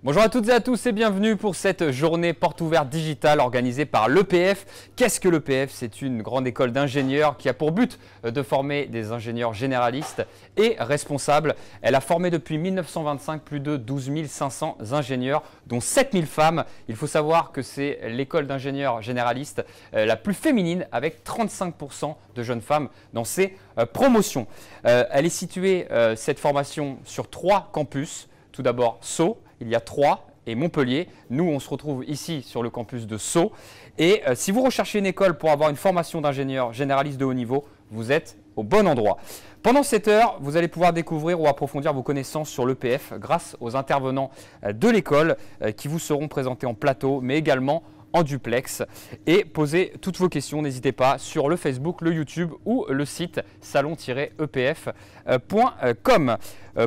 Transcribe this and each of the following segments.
Bonjour à toutes et à tous et bienvenue pour cette journée porte ouverte digitale organisée par l'EPF. Qu'est-ce que l'EPF? C'est une grande école d'ingénieurs qui a pour but de former des ingénieurs généralistes et responsables. Elle a formé depuis 1925 plus de 12 500 ingénieurs, dont 7 000 femmes. Il faut savoir que c'est l'école d'ingénieurs généralistes la plus féminine avec 35% de jeunes femmes dans ses promotions. Elle est située, cette formation, sur 3 campus. Tout d'abord Sceaux. Il y a Troyes et Montpellier. Nous, on se retrouve ici sur le campus de Sceaux. Et si vous recherchez une école pour avoir une formation d'ingénieur généraliste de haut niveau, vous êtes au bon endroit. Pendant cette heure, vous allez pouvoir découvrir ou approfondir vos connaissances sur l'EPF grâce aux intervenants de l'école qui vous seront présentés en plateau, mais également en duplex, et poser toutes vos questions, n'hésitez pas, sur le Facebook, le YouTube ou le site salon-epf.com.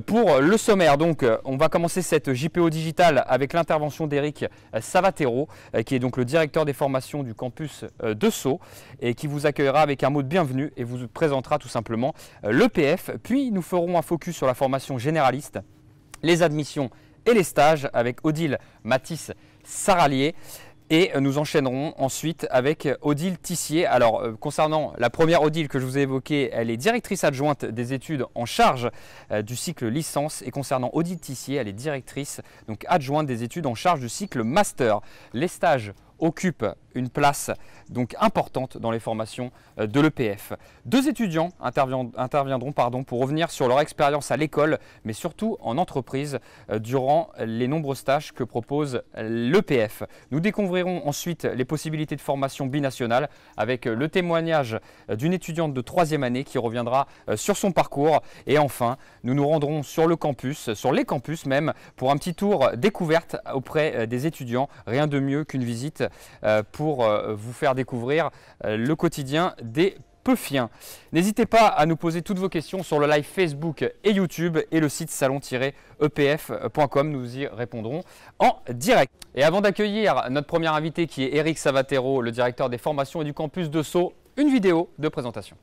Pour le sommaire, donc, on va commencer cette JPO digitale avec l'intervention d'Éric Savatero, qui est donc le directeur des formations du campus de Sceaux, et qui vous accueillera avec un mot de bienvenue et vous présentera tout simplement l'EPF. Puis nous ferons un focus sur la formation généraliste, les admissions et les stages avec Odile Matisse-Saralier. Et nous enchaînerons ensuite avec Odile Tissier. Alors, concernant la première Odile que je vous ai évoquée, elle est directrice adjointe des études en charge du cycle licence. Et concernant Odile Tissier, elle est directrice donc adjointe des études en charge du cycle master. Les stages occupent une place donc importante dans les formations de l'EPF. 2 étudiants interviendront pour revenir sur leur expérience à l'école, mais surtout en entreprise durant les nombreux stages que propose l'EPF. Nous découvrirons ensuite les possibilités de formation binationale avec le témoignage d'une étudiante de 3e année qui reviendra sur son parcours. Et enfin, nous nous rendrons sur le campus, sur les campus même, pour un petit tour découverte auprès des étudiants. Rien de mieux qu'une visite pour vous faire découvrir le quotidien des Peufiens. N'hésitez pas à nous poser toutes vos questions sur le live Facebook et YouTube et le site salon-epf.com. Nous y répondrons en direct. Et avant d'accueillir notre premier invité qui est Éric Savatero, le directeur des formations et du campus de Sceaux, une vidéo de présentation.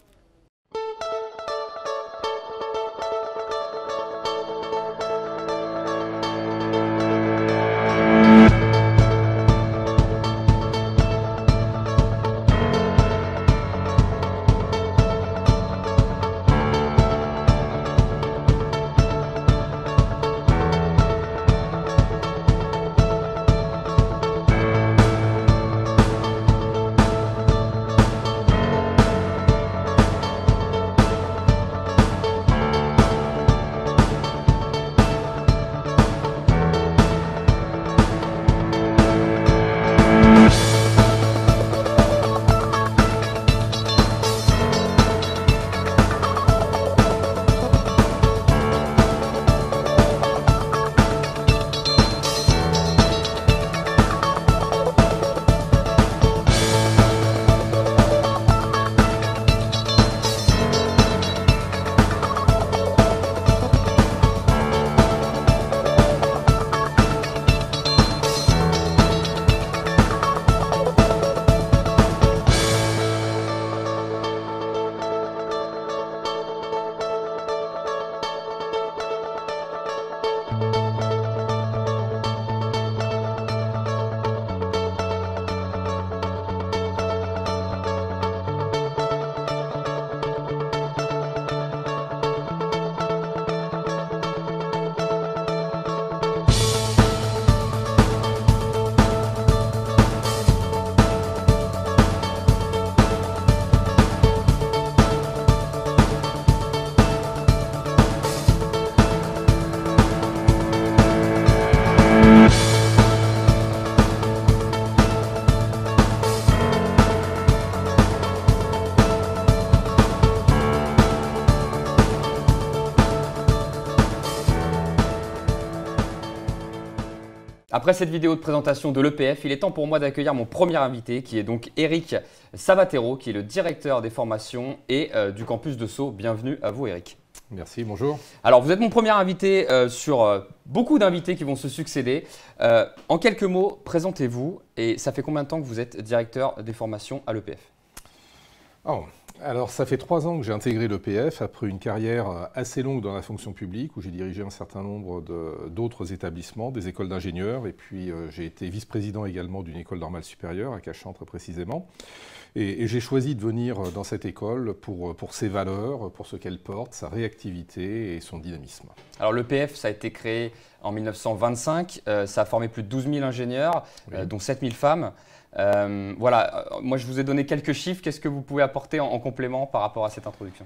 Après cette vidéo de présentation de l'EPF, il est temps pour moi d'accueillir mon premier invité qui est donc Éric Savatero, qui est le directeur des formations et du campus de Sceaux. Bienvenue à vous Éric. Merci, bonjour. Alors vous êtes mon premier invité sur beaucoup d'invités qui vont se succéder. En quelques mots, présentez-vous et ça fait combien de temps que vous êtes directeur des formations à l'EPF? Alors, ça fait 3 ans que j'ai intégré l'EPF après une carrière assez longue dans la fonction publique où j'ai dirigé un certain nombre d'autres établissements, des écoles d'ingénieurs, et puis j'ai été vice-président également d'une école normale supérieure à Cachan très précisément. Et j'ai choisi de venir dans cette école pour ses valeurs, pour ce qu'elle porte, sa réactivité et son dynamisme. Alors l'EPF, ça a été créé en 1925, ça a formé plus de 12 000 ingénieurs, Oui. dont 7 000 femmes. Voilà, moi je vous ai donné quelques chiffres, qu'est-ce que vous pouvez apporter en complément par rapport à cette introduction?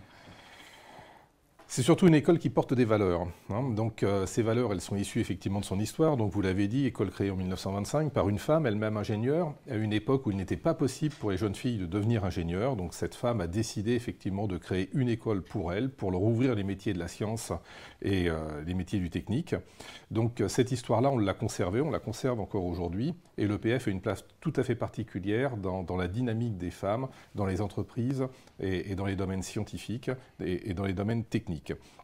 C'est surtout une école qui porte des valeurs. Donc ces valeurs, elles sont issues effectivement de son histoire. Donc vous l'avez dit, école créée en 1925 par une femme, elle-même ingénieure, à une époque où il n'était pas possible pour les jeunes filles de devenir ingénieures. Donc cette femme a décidé effectivement de créer une école pour elle, pour leur ouvrir les métiers de la science et les métiers du technique. Donc cette histoire-là, on l'a conservée, on la conserve encore aujourd'hui. Et l'EPF a une place tout à fait particulière dans la dynamique des femmes, dans les entreprises et dans les domaines scientifiques et dans les domaines techniques.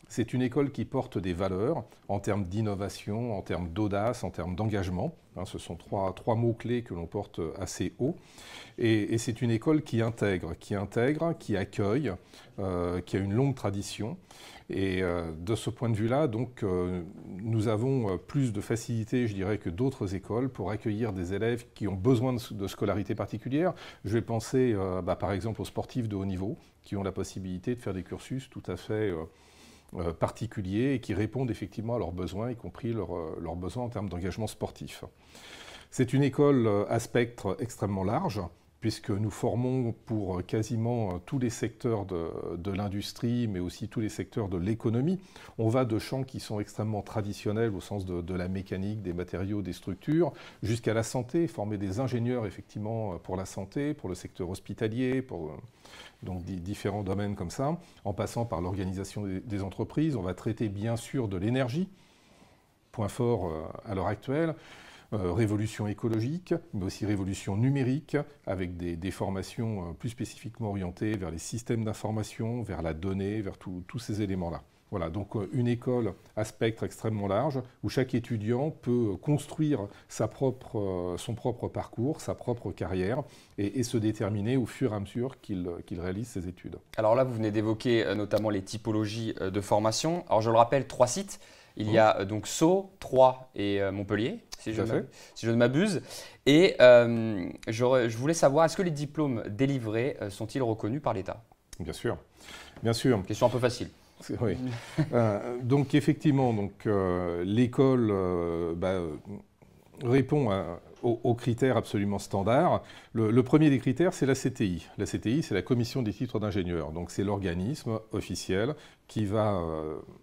C'est une école qui porte des valeurs en termes d'innovation, en termes d'audace, en termes d'engagement. Ce sont trois mots-clés que l'on porte assez haut. Et c'est une école qui intègre, qui accueille, qui a une longue tradition. Et de ce point de vue-là, donc, nous avons plus de facilité, je dirais, que d'autres écoles pour accueillir des élèves qui ont besoin de scolarité particulière. Je vais penser, par exemple, aux sportifs de haut niveau, qui ont la possibilité de faire des cursus tout à fait particuliers et qui répondent effectivement à leurs besoins, y compris leurs besoins en termes d'engagement sportif. C'est une école à spectre extrêmement large, puisque nous formons pour quasiment tous les secteurs de l'industrie, mais aussi tous les secteurs de l'économie. On va de champs qui sont extrêmement traditionnels au sens de la mécanique, des matériaux, des structures, jusqu'à la santé, former des ingénieurs effectivement pour la santé, pour le secteur hospitalier, pour donc différents domaines comme ça, en passant par l'organisation des entreprises. On va traiter bien sûr de l'énergie, point fort à l'heure actuelle. Révolution écologique, mais aussi révolution numérique, avec des formations plus spécifiquement orientées vers les systèmes d'information, vers la donnée, vers tous ces éléments-là. Voilà, donc une école à spectre extrêmement large, où chaque étudiant peut construire son propre parcours, sa propre carrière, et se déterminer au fur et à mesure qu'il réalise ses études. Alors là, vous venez d'évoquer notamment les typologies de formation. Alors je le rappelle, 3 sites. Il y a donc Sceaux, Troyes et Montpellier, si je ne m'abuse. Et je voulais savoir, est-ce que les diplômes délivrés sont-ils reconnus par l'État? Bien sûr, bien sûr. Question un peu facile. Oui. Donc effectivement, l'école répond aux critères absolument standards. Le premier des critères, c'est la CTI. La CTI, c'est la Commission des titres d'ingénieur. Donc c'est l'organisme officiel qui va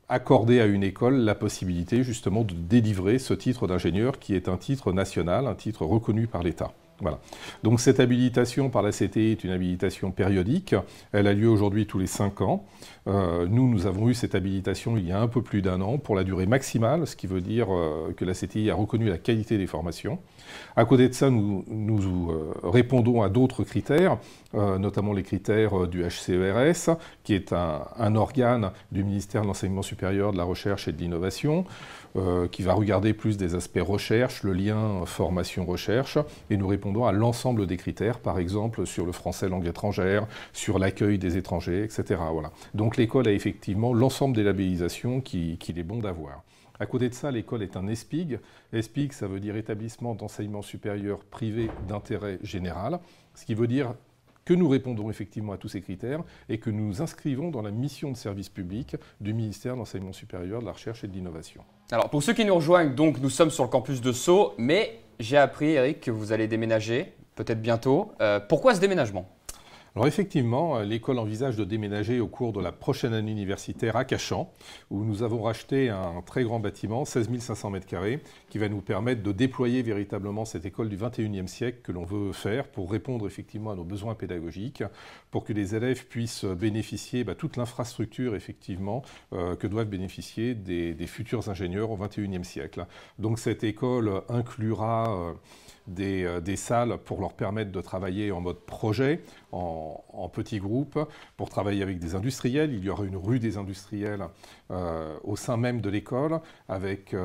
accorder à une école la possibilité justement de délivrer ce titre d'ingénieur qui est un titre national, un titre reconnu par l'État. Voilà. Donc cette habilitation par la CTI est une habilitation périodique. Elle a lieu aujourd'hui tous les 5 ans. Nous avons eu cette habilitation il y a un peu plus d'1 an pour la durée maximale, ce qui veut dire que la CTI a reconnu la qualité des formations. À côté de ça, nous répondons à d'autres critères, notamment les critères du HCERS, qui est un organe du ministère de l'Enseignement supérieur, de la Recherche et de l'Innovation, qui va regarder plus des aspects recherche, le lien formation-recherche, et nous répondons à l'ensemble des critères, par exemple sur le français langue étrangère, sur l'accueil des étrangers, etc. Voilà. Donc l'école a effectivement l'ensemble des labellisations qu'il est bon d'avoir. À côté de ça, l'école est un ESPIG. ESPIG, ça veut dire établissement d'enseignement supérieur privé d'intérêt général, ce qui veut dire que nous répondons effectivement à tous ces critères et que nous inscrivons dans la mission de service public du ministère de l'Enseignement supérieur, de la Recherche et de l'Innovation. Alors pour ceux qui nous rejoignent, donc nous sommes sur le campus de Sceaux, mais j'ai appris, Eric, que vous allez déménager, peut-être bientôt. Pourquoi ce déménagement ? Alors effectivement, l'école envisage de déménager au cours de la prochaine année universitaire à Cachan, où nous avons racheté un très grand bâtiment, 16 500 m², qui va nous permettre de déployer véritablement cette école du 21e siècle que l'on veut faire pour répondre effectivement à nos besoins pédagogiques, pour que les élèves puissent bénéficier de toute l'infrastructure effectivement que doivent bénéficier des futurs ingénieurs au 21e siècle. Donc cette école inclura des salles pour leur permettre de travailler en mode projet, en petits groupes, pour travailler avec des industriels. Il y aura une rue des industriels au sein même de l'école, avec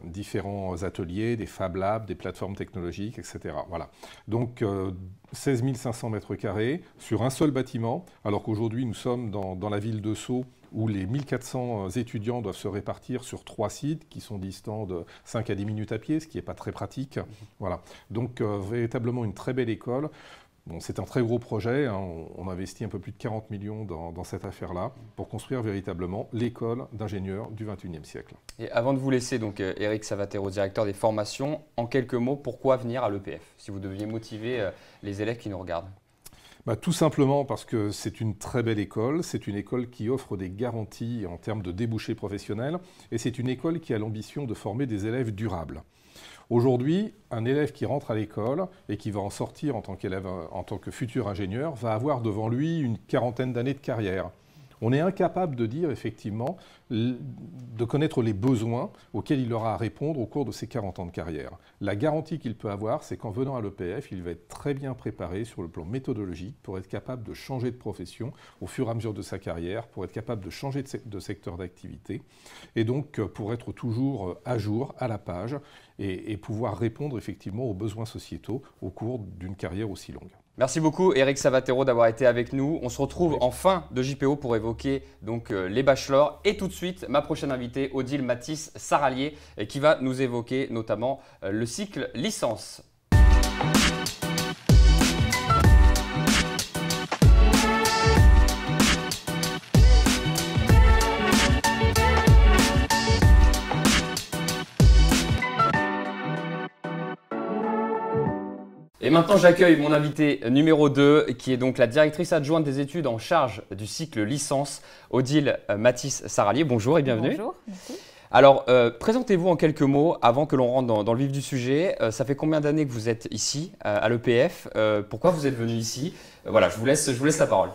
différents ateliers, des Fab Labs, des plateformes technologiques, etc. Voilà. Donc 16 500 mètres carrés sur un seul bâtiment, alors qu'aujourd'hui nous sommes dans la ville de Sceaux, où les 1400 étudiants doivent se répartir sur 3 sites qui sont distants de 5 à 10 minutes à pied, ce qui n'est pas très pratique. Voilà. Donc véritablement une très belle école. Bon, c'est un très gros projet, hein. On investit un peu plus de 40 millions dans cette affaire-là pour construire véritablement l'école d'ingénieurs du XXIe siècle. Et avant de vous laisser, donc Éric Savatero, directeur des formations, en quelques mots, pourquoi venir à l'EPF, si vous deviez motiver les élèves qui nous regardent? Tout simplement parce que c'est une très belle école, c'est une école qui offre des garanties en termes de débouchés professionnels et c'est une école qui a l'ambition de former des élèves durables. Aujourd'hui, un élève qui rentre à l'école et qui va en sortir en tant qu'élève, en tant que futur ingénieur, va avoir devant lui une quarantaine d'années de carrière. On est incapable de dire effectivement, de connaître les besoins auxquels il aura à répondre au cours de ses 40 ans de carrière. La garantie qu'il peut avoir, c'est qu'en venant à l'EPF, il va être très bien préparé sur le plan méthodologique pour être capable de changer de profession au fur et à mesure de sa carrière, pour être capable de changer de secteur d'activité et donc pour être toujours à jour, à la page et pouvoir répondre effectivement aux besoins sociétaux au cours d'une carrière aussi longue. Merci beaucoup Éric Savatero d'avoir été avec nous. On se retrouve en fin de JPO pour évoquer donc, les bachelors. Et tout de suite, ma prochaine invitée, Odile Matisse-Saralier, qui va nous évoquer notamment le cycle licence. Et maintenant, j'accueille mon invité numéro 2, qui est donc la directrice adjointe des études en charge du cycle licence, Odile Matisse-Saralier. Bonjour et bienvenue. Bonjour, merci. Alors, présentez-vous en quelques mots avant que l'on rentre dans le vif du sujet. Ça fait combien d'années que vous êtes ici, à l'EPF? Pourquoi vous êtes venu ici? Voilà, je vous laisse la parole.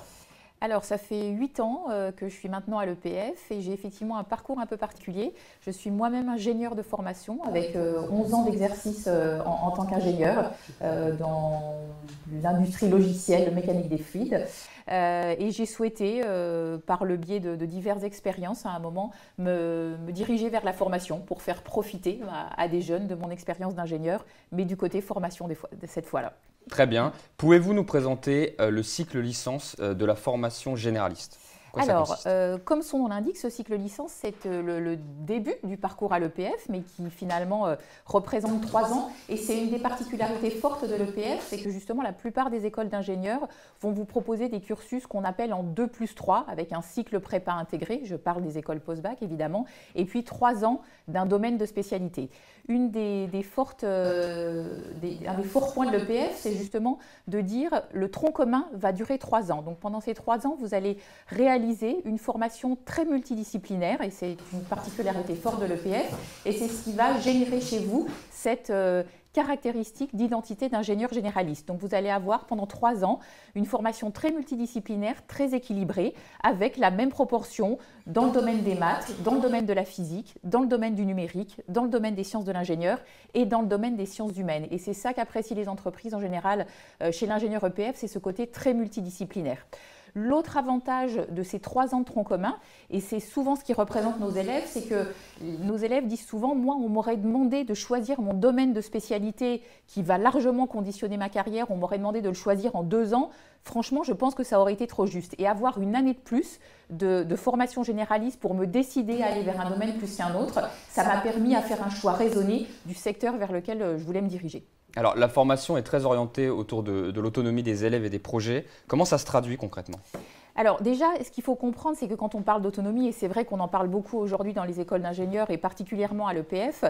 Alors, ça fait 8 ans que je suis maintenant à l'EPF et j'ai effectivement un parcours un peu particulier. Je suis moi-même ingénieure de formation avec 11 ans d'exercice en tant qu'ingénieure dans l'industrie logicielle, mécanique des fluides. Et j'ai souhaité, par le biais de diverses expériences, à un moment, me diriger vers la formation pour faire profiter à des jeunes de mon expérience d'ingénieur, mais du côté formation de cette fois-là. Très bien. Pouvez-vous nous présenter le cycle licence de la formation généraliste? Alors, comme son nom l'indique, ce cycle licence, c'est le début du parcours à l'EPF, mais qui finalement représente 3 ans. Et c'est une des particularités fortes de l'EPF, c'est que justement la plupart des écoles d'ingénieurs vont vous proposer des cursus qu'on appelle en 2+3, avec un cycle prépa intégré, je parle des écoles post-bac évidemment, et puis 3 ans d'un domaine de spécialité. Un des forts points de l'EPF, c'est justement de dire le tronc commun va durer 3 ans. Donc pendant ces 3 ans, vous allez réaliser une formation très multidisciplinaire et c'est une particularité forte de l'EPF et c'est ce qui va générer chez vous cette caractéristique d'identité d'ingénieur généraliste. Donc vous allez avoir pendant 3 ans une formation très multidisciplinaire, très équilibrée, avec la même proportion dans le domaine des maths, dans le domaine de la physique, dans le domaine du numérique, dans le domaine des sciences de l'ingénieur et dans le domaine des sciences humaines. Et c'est ça qu'apprécient les entreprises en général chez l'ingénieur EPF, c'est ce côté très multidisciplinaire. L'autre avantage de ces 3 ans de tronc commun, et c'est souvent ce qui représente nos élèves, c'est que nos élèves disent souvent « moi, on m'aurait demandé de choisir mon domaine de spécialité qui va largement conditionner ma carrière, on m'aurait demandé de le choisir en 2 ans. Franchement, je pense que ça aurait été trop juste. » Et avoir une année de plus de formation généraliste pour me décider à aller vers un domaine plus qu'un autre, ça m'a permis à faire un choix raisonné du secteur vers lequel je voulais me diriger. Alors, la formation est très orientée autour de l'autonomie des élèves et des projets. Comment ça se traduit concrètement ? Alors déjà, ce qu'il faut comprendre, c'est que quand on parle d'autonomie, et c'est vrai qu'on en parle beaucoup aujourd'hui dans les écoles d'ingénieurs et particulièrement à l'EPF,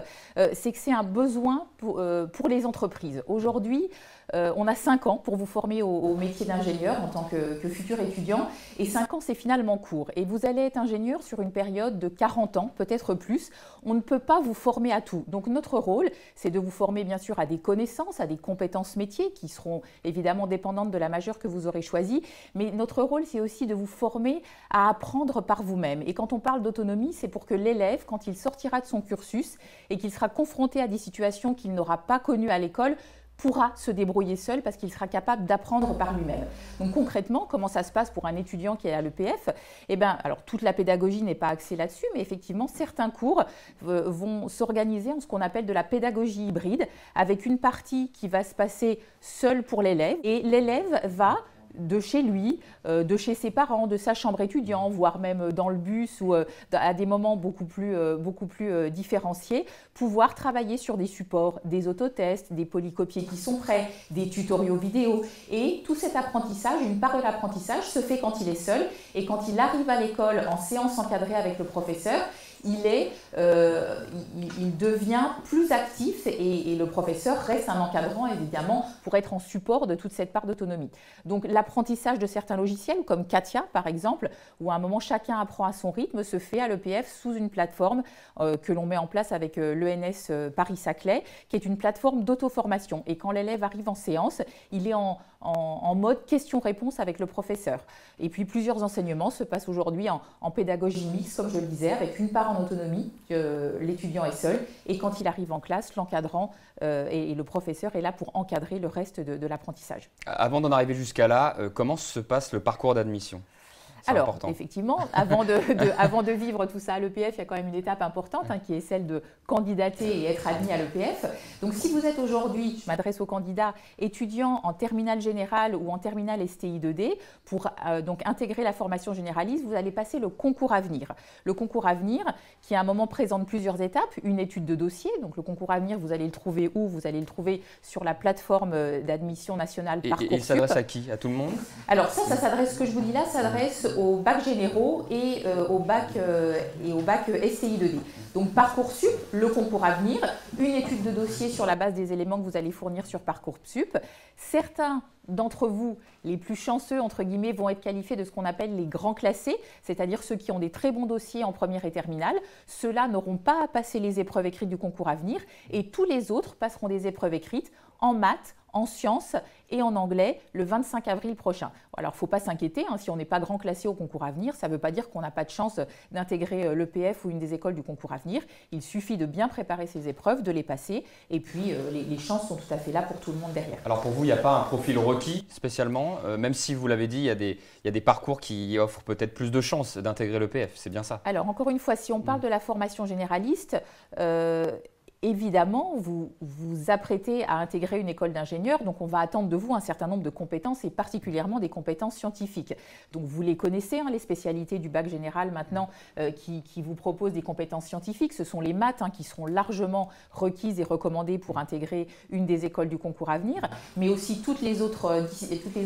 c'est que c'est un besoin pour les entreprises. Aujourd'hui, on a 5 ans pour vous former au métier d'ingénieur en tant que futur étudiant et 5 ans c'est finalement court et vous allez être ingénieur sur une période de 40 ans, peut-être plus. On ne peut pas vous former à tout. Donc notre rôle, c'est de vous former bien sûr à des connaissances, à des compétences métiers qui seront évidemment dépendantes de la majeure que vous aurez choisie, mais notre rôle c'est aussi de vous former à apprendre par vous-même. Et quand on parle d'autonomie, c'est pour que l'élève, quand il sortira de son cursus et qu'il sera confronté à des situations qu'il n'aura pas connues à l'école, pourra se débrouiller seul parce qu'il sera capable d'apprendre par lui-même. Donc concrètement, comment ça se passe pour un étudiant qui est à l'EPF? Eh bien, alors toute la pédagogie n'est pas axée là-dessus, mais effectivement, certains cours vont s'organiser en ce qu'on appelle de la pédagogie hybride, avec une partie qui va se passer seule pour l'élève, et l'élève va de chez lui, de chez ses parents, de sa chambre étudiant, voire même dans le bus ou à des moments beaucoup plus différenciés, pouvoir travailler sur des supports, des autotests, des polycopiés qui sont prêts, des tutoriaux vidéo. Et tout cet apprentissage, une part de l'apprentissage se fait quand il est seul et quand il arrive à l'école en séance encadrée avec le professeur, il devient plus actif et le professeur reste un encadrant évidemment pour être en support de toute cette part d'autonomie. Donc l'apprentissage de certains logiciels comme Katia par exemple, où à un moment chacun apprend à son rythme, se fait à l'EPF sous une plateforme que l'on met en place avec l'ENS Paris-Saclay, qui est une plateforme d'auto-formation. Et quand l'élève arrive en séance, il est en mode question-réponse avec le professeur. Et puis plusieurs enseignements se passent aujourd'hui en pédagogie mixte, comme je le disais, avec une part en autonomie, l'étudiant est seul, et quand il arrive en classe, l'encadrant et le professeur est là pour encadrer le reste de l'apprentissage. Avant d'en arriver jusqu'à là, comment se passe le parcours d'admission ? Alors, important. Effectivement, avant de vivre tout ça à l'EPF, il y a quand même une étape importante qui est celle de candidater et être admis à l'EPF. Donc, si vous êtes aujourd'hui, je m'adresse aux candidats, étudiants en terminale générale ou en terminale STI 2D, pour donc intégrer la formation généraliste, vous allez passer le concours Avenir. Le concours Avenir, qui à un moment présente plusieurs étapes, une étude de dossier. Donc, le concours Avenir, vous allez le trouver où? Vous allez le trouver sur la plateforme d'admission nationale Parcoursup. Et il s'adresse à qui? À tout le monde? Alors ça s'adresse, ce que je vous dis là, s'adresse aux bacs généraux et au bac STI 2D. Donc Parcoursup, le concours Avenir, une étude de dossier sur la base des éléments que vous allez fournir sur Parcoursup. Certains d'entre vous, les plus chanceux, entre guillemets, vont être qualifiés de ce qu'on appelle les grands classés, c'est-à-dire ceux qui ont des très bons dossiers en première et terminale. Ceux-là n'auront pas à passer les épreuves écrites du concours Avenir et tous les autres passeront des épreuves écrites en maths, en sciences et en anglais le 25 avril prochain. Alors, il ne faut pas s'inquiéter, si on n'est pas grand classé au concours Avenir, ça ne veut pas dire qu'on n'a pas de chance d'intégrer l'EPF ou une des écoles du concours Avenir. Il suffit de bien préparer ces épreuves, de les passer, et puis les chances sont tout à fait là pour tout le monde derrière. Alors pour vous, il n'y a pas un profil requis spécialement, même si vous l'avez dit, il y a des parcours qui offrent peut-être plus de chances d'intégrer l'EPF, c'est bien ça? Alors encore une fois, si on parle de la formation généraliste, évidemment, vous vous apprêtez à intégrer une école d'ingénieur, donc on va attendre de vous un certain nombre de compétences et particulièrement des compétences scientifiques. Donc vous les connaissez, les spécialités du bac général maintenant qui vous proposent des compétences scientifiques. Ce sont les maths qui seront largement requises et recommandées pour intégrer une des écoles du concours Avenir, mais aussi toutes les autres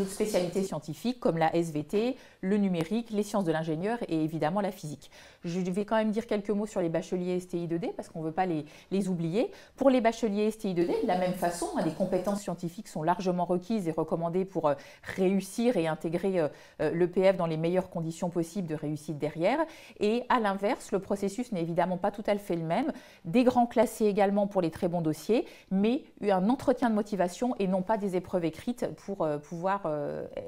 spécialités scientifiques comme la SVT, le numérique, les sciences de l'ingénieur et évidemment la physique. Je vais quand même dire quelques mots sur les bacheliers STI 2D parce qu'on ne veut pas les oublier. Pour les bacheliers STI 2D, de la même façon, les compétences scientifiques sont largement requises et recommandées pour réussir et intégrer l'EPF dans les meilleures conditions possibles de réussite derrière. Et à l'inverse, le processus n'est évidemment pas tout à fait le même. Des grands classés également pour les très bons dossiers, mais un entretien de motivation et non pas des épreuves écrites pour pouvoir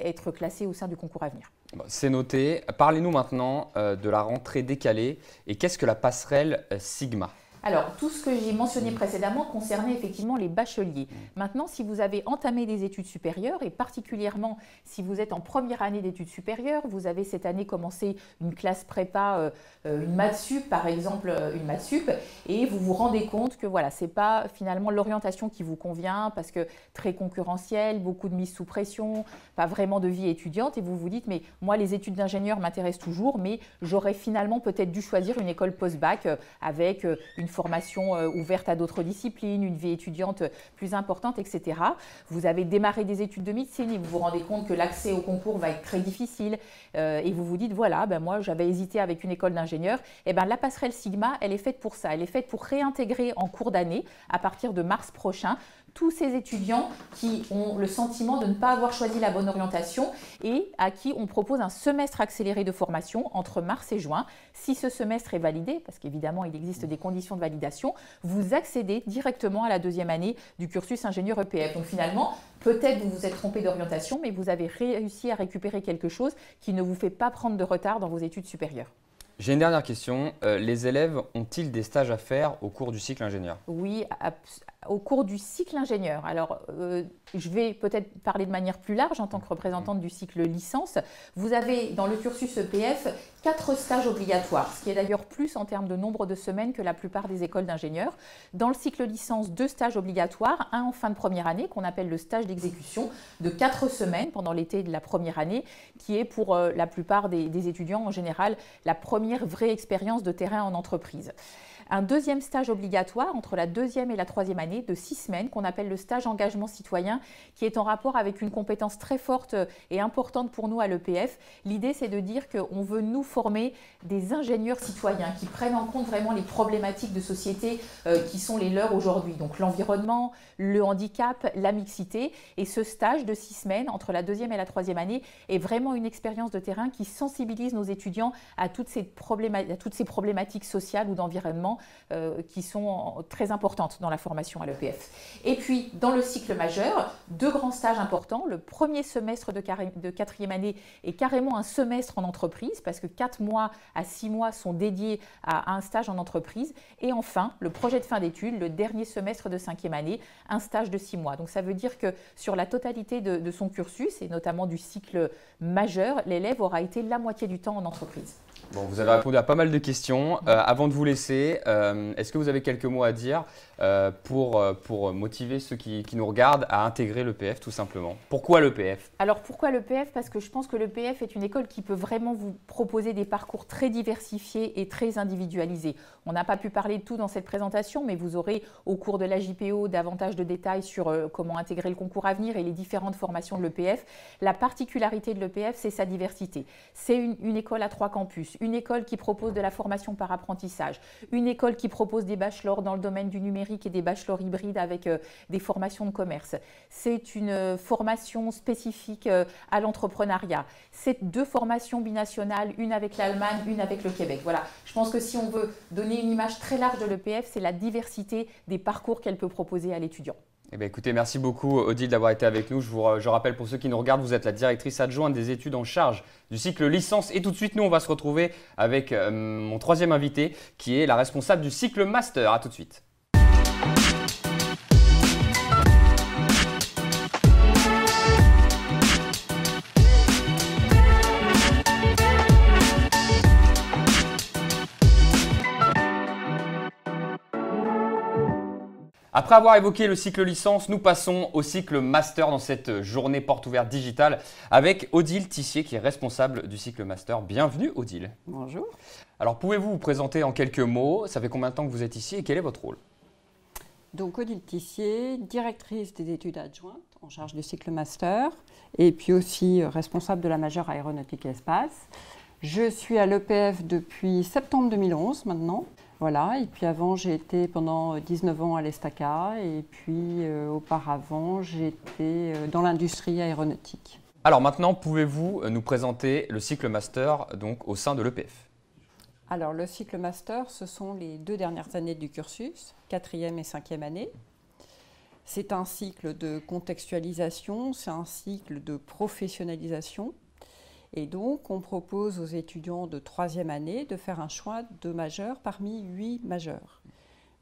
être classé au sein du concours Avenir. C'est noté. Parlez-nous maintenant de la rentrée décalée et qu'est-ce que la passerelle Sigma ? Alors, tout ce que j'ai mentionné précédemment concernait effectivement les bacheliers. Maintenant, si vous avez entamé des études supérieures, et particulièrement si vous êtes en première année d'études supérieures, vous avez cette année commencé une classe prépa, une maths sup par exemple, une maths sup, et vous vous rendez compte que voilà, ce n'est pas finalement l'orientation qui vous convient parce que très concurrentielle, beaucoup de mise sous pression, pas vraiment de vie étudiante, et vous vous dites mais moi les études d'ingénieur m'intéressent toujours, mais j'aurais finalement peut-être dû choisir une école post-bac avec une formation ouverte à d'autres disciplines, une vie étudiante plus importante, etc. Vous avez démarré des études de médecine et vous vous rendez compte que l'accès au concours va être très difficile et vous vous dites voilà, moi j'avais hésité avec une école d'ingénieur. Et la passerelle Sigma, elle est faite pour ça. Elle est faite pour réintégrer en cours d'année, à partir de mars prochain, tous ces étudiants qui ont le sentiment de ne pas avoir choisi la bonne orientation et à qui on propose un semestre accéléré de formation entre mars et juin. Si ce semestre est validé, parce qu'évidemment il existe des conditions de validation, vous accédez directement à la deuxième année du cursus ingénieur EPF. Donc finalement, peut-être vous vous êtes trompé d'orientation, mais vous avez réussi à récupérer quelque chose qui ne vous fait pas prendre de retard dans vos études supérieures. J'ai une dernière question. Les élèves ont-ils des stages à faire au cours du cycle ingénieur? Oui, au cours du cycle ingénieur. Alors, je vais peut-être parler de manière plus large en tant que représentante du cycle licence. Vous avez dans le cursus EPF 4 stages obligatoires, ce qui est d'ailleurs plus en termes de nombre de semaines que la plupart des écoles d'ingénieurs. Dans le cycle licence, 2 stages obligatoires, un en fin de première année qu'on appelle le stage d'exécution de 4 semaines pendant l'été de la première année, qui est pour la plupart des étudiants en général la première vraie expérience de terrain en entreprise. Un deuxième stage obligatoire entre la deuxième et la troisième année de 6 semaines qu'on appelle le stage engagement citoyen, qui est en rapport avec une compétence très forte et importante pour nous à l'EPF. L'idée, c'est de dire qu'on veut nous former des ingénieurs citoyens qui prennent en compte vraiment les problématiques de société qui sont les leurs aujourd'hui. Donc l'environnement, le handicap, la mixité. Et ce stage de 6 semaines entre la deuxième et la troisième année est vraiment une expérience de terrain qui sensibilise nos étudiants à toutes ces problématiques sociales ou d'environnement qui sont très importantes dans la formation à l'EPF. Et puis, dans le cycle majeur, 2 grands stages importants. Le premier semestre de quatrième année est carrément un semestre en entreprise, parce que 4 mois à 6 mois sont dédiés à un stage en entreprise. Et enfin, le projet de fin d'études, le dernier semestre de 5e année, un stage de 6 mois. Donc ça veut dire que sur la totalité de son cursus, et notamment du cycle majeur, l'élève aura été la moitié du temps en entreprise. Bon, vous avez répondu à pas mal de questions. Avant de vous laisser, est-ce que vous avez quelques mots à dire pour motiver ceux qui nous regardent à intégrer l'EPF tout simplement? Pourquoi l'EPF? Alors pourquoi l'EPF? Parce que je pense que l'EPF est une école qui peut vraiment vous proposer des parcours très diversifiés et très individualisés. On n'a pas pu parler de tout dans cette présentation, mais vous aurez au cours de la JPO davantage de détails sur comment intégrer le concours à venir et les différentes formations de l'EPF. La particularité de l'EPF, c'est sa diversité. C'est une école à 3 campus, une école qui propose de la formation par apprentissage, une école qui propose des bachelors dans le domaine du numérique et des bachelors hybrides avec des formations de commerce. C'est une formation spécifique à l'entrepreneuriat. C'est 2 formations binationales, une avec l'Allemagne, une avec le Québec. Voilà, je pense que si on veut donner une image très large de l'EPF, c'est la diversité des parcours qu'elle peut proposer à l'étudiant. Eh bien, écoutez, merci beaucoup Odile d'avoir été avec nous. Je rappelle pour ceux qui nous regardent, vous êtes la directrice adjointe des études en charge du cycle licence. Et tout de suite, nous, on va se retrouver avec mon 3e invité qui est la responsable du cycle master. À tout de suite. Après avoir évoqué le cycle licence, nous passons au cycle master dans cette journée porte ouverte digitale avec Odile Tissier qui est responsable du cycle master. Bienvenue Odile. Bonjour. Alors pouvez-vous vous présenter en quelques mots? Ça fait combien de temps que vous êtes ici et quel est votre rôle? Donc Odile Tissier, directrice des études adjointes en charge du cycle master et puis aussi responsable de la majeure aéronautique et espace. Je suis à l'EPF depuis septembre 2011 maintenant. Voilà, et puis avant j'ai été pendant 19 ans à l'ESTACA et puis auparavant j'étais dans l'industrie aéronautique. Alors maintenant, pouvez-vous nous présenter le cycle master donc, au sein de l'EPF? Alors le cycle master, ce sont les 2 dernières années du cursus, 4e et 5e année. C'est un cycle de contextualisation, c'est un cycle de professionnalisation. Et donc, on propose aux étudiants de 3e année de faire un choix de majeur parmi 8 majeurs.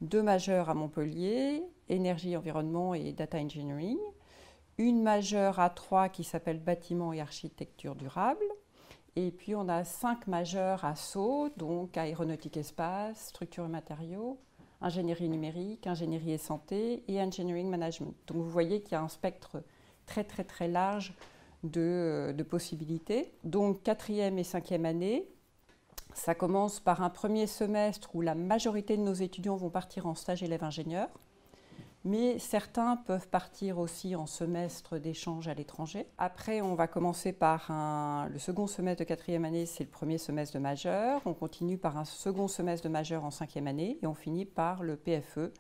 2 majeurs à Montpellier, énergie, environnement et data engineering. Une majeure à 3 qui s'appelle bâtiment et architecture durable. Et puis, on a 5 majeurs à Sceaux, donc aéronautique espace, structure et matériaux, ingénierie numérique, ingénierie et santé et engineering management. Donc, vous voyez qu'il y a un spectre très large de possibilités. Donc 4e et 5e année, ça commence par un premier semestre où la majorité de nos étudiants vont partir en stage élève ingénieur, mais certains peuvent partir aussi en semestre d'échange à l'étranger. Après, on va commencer par le second semestre de 4e année, c'est le premier semestre de majeur. On continue par un second semestre de majeur en 5e année et on finit par le PFE,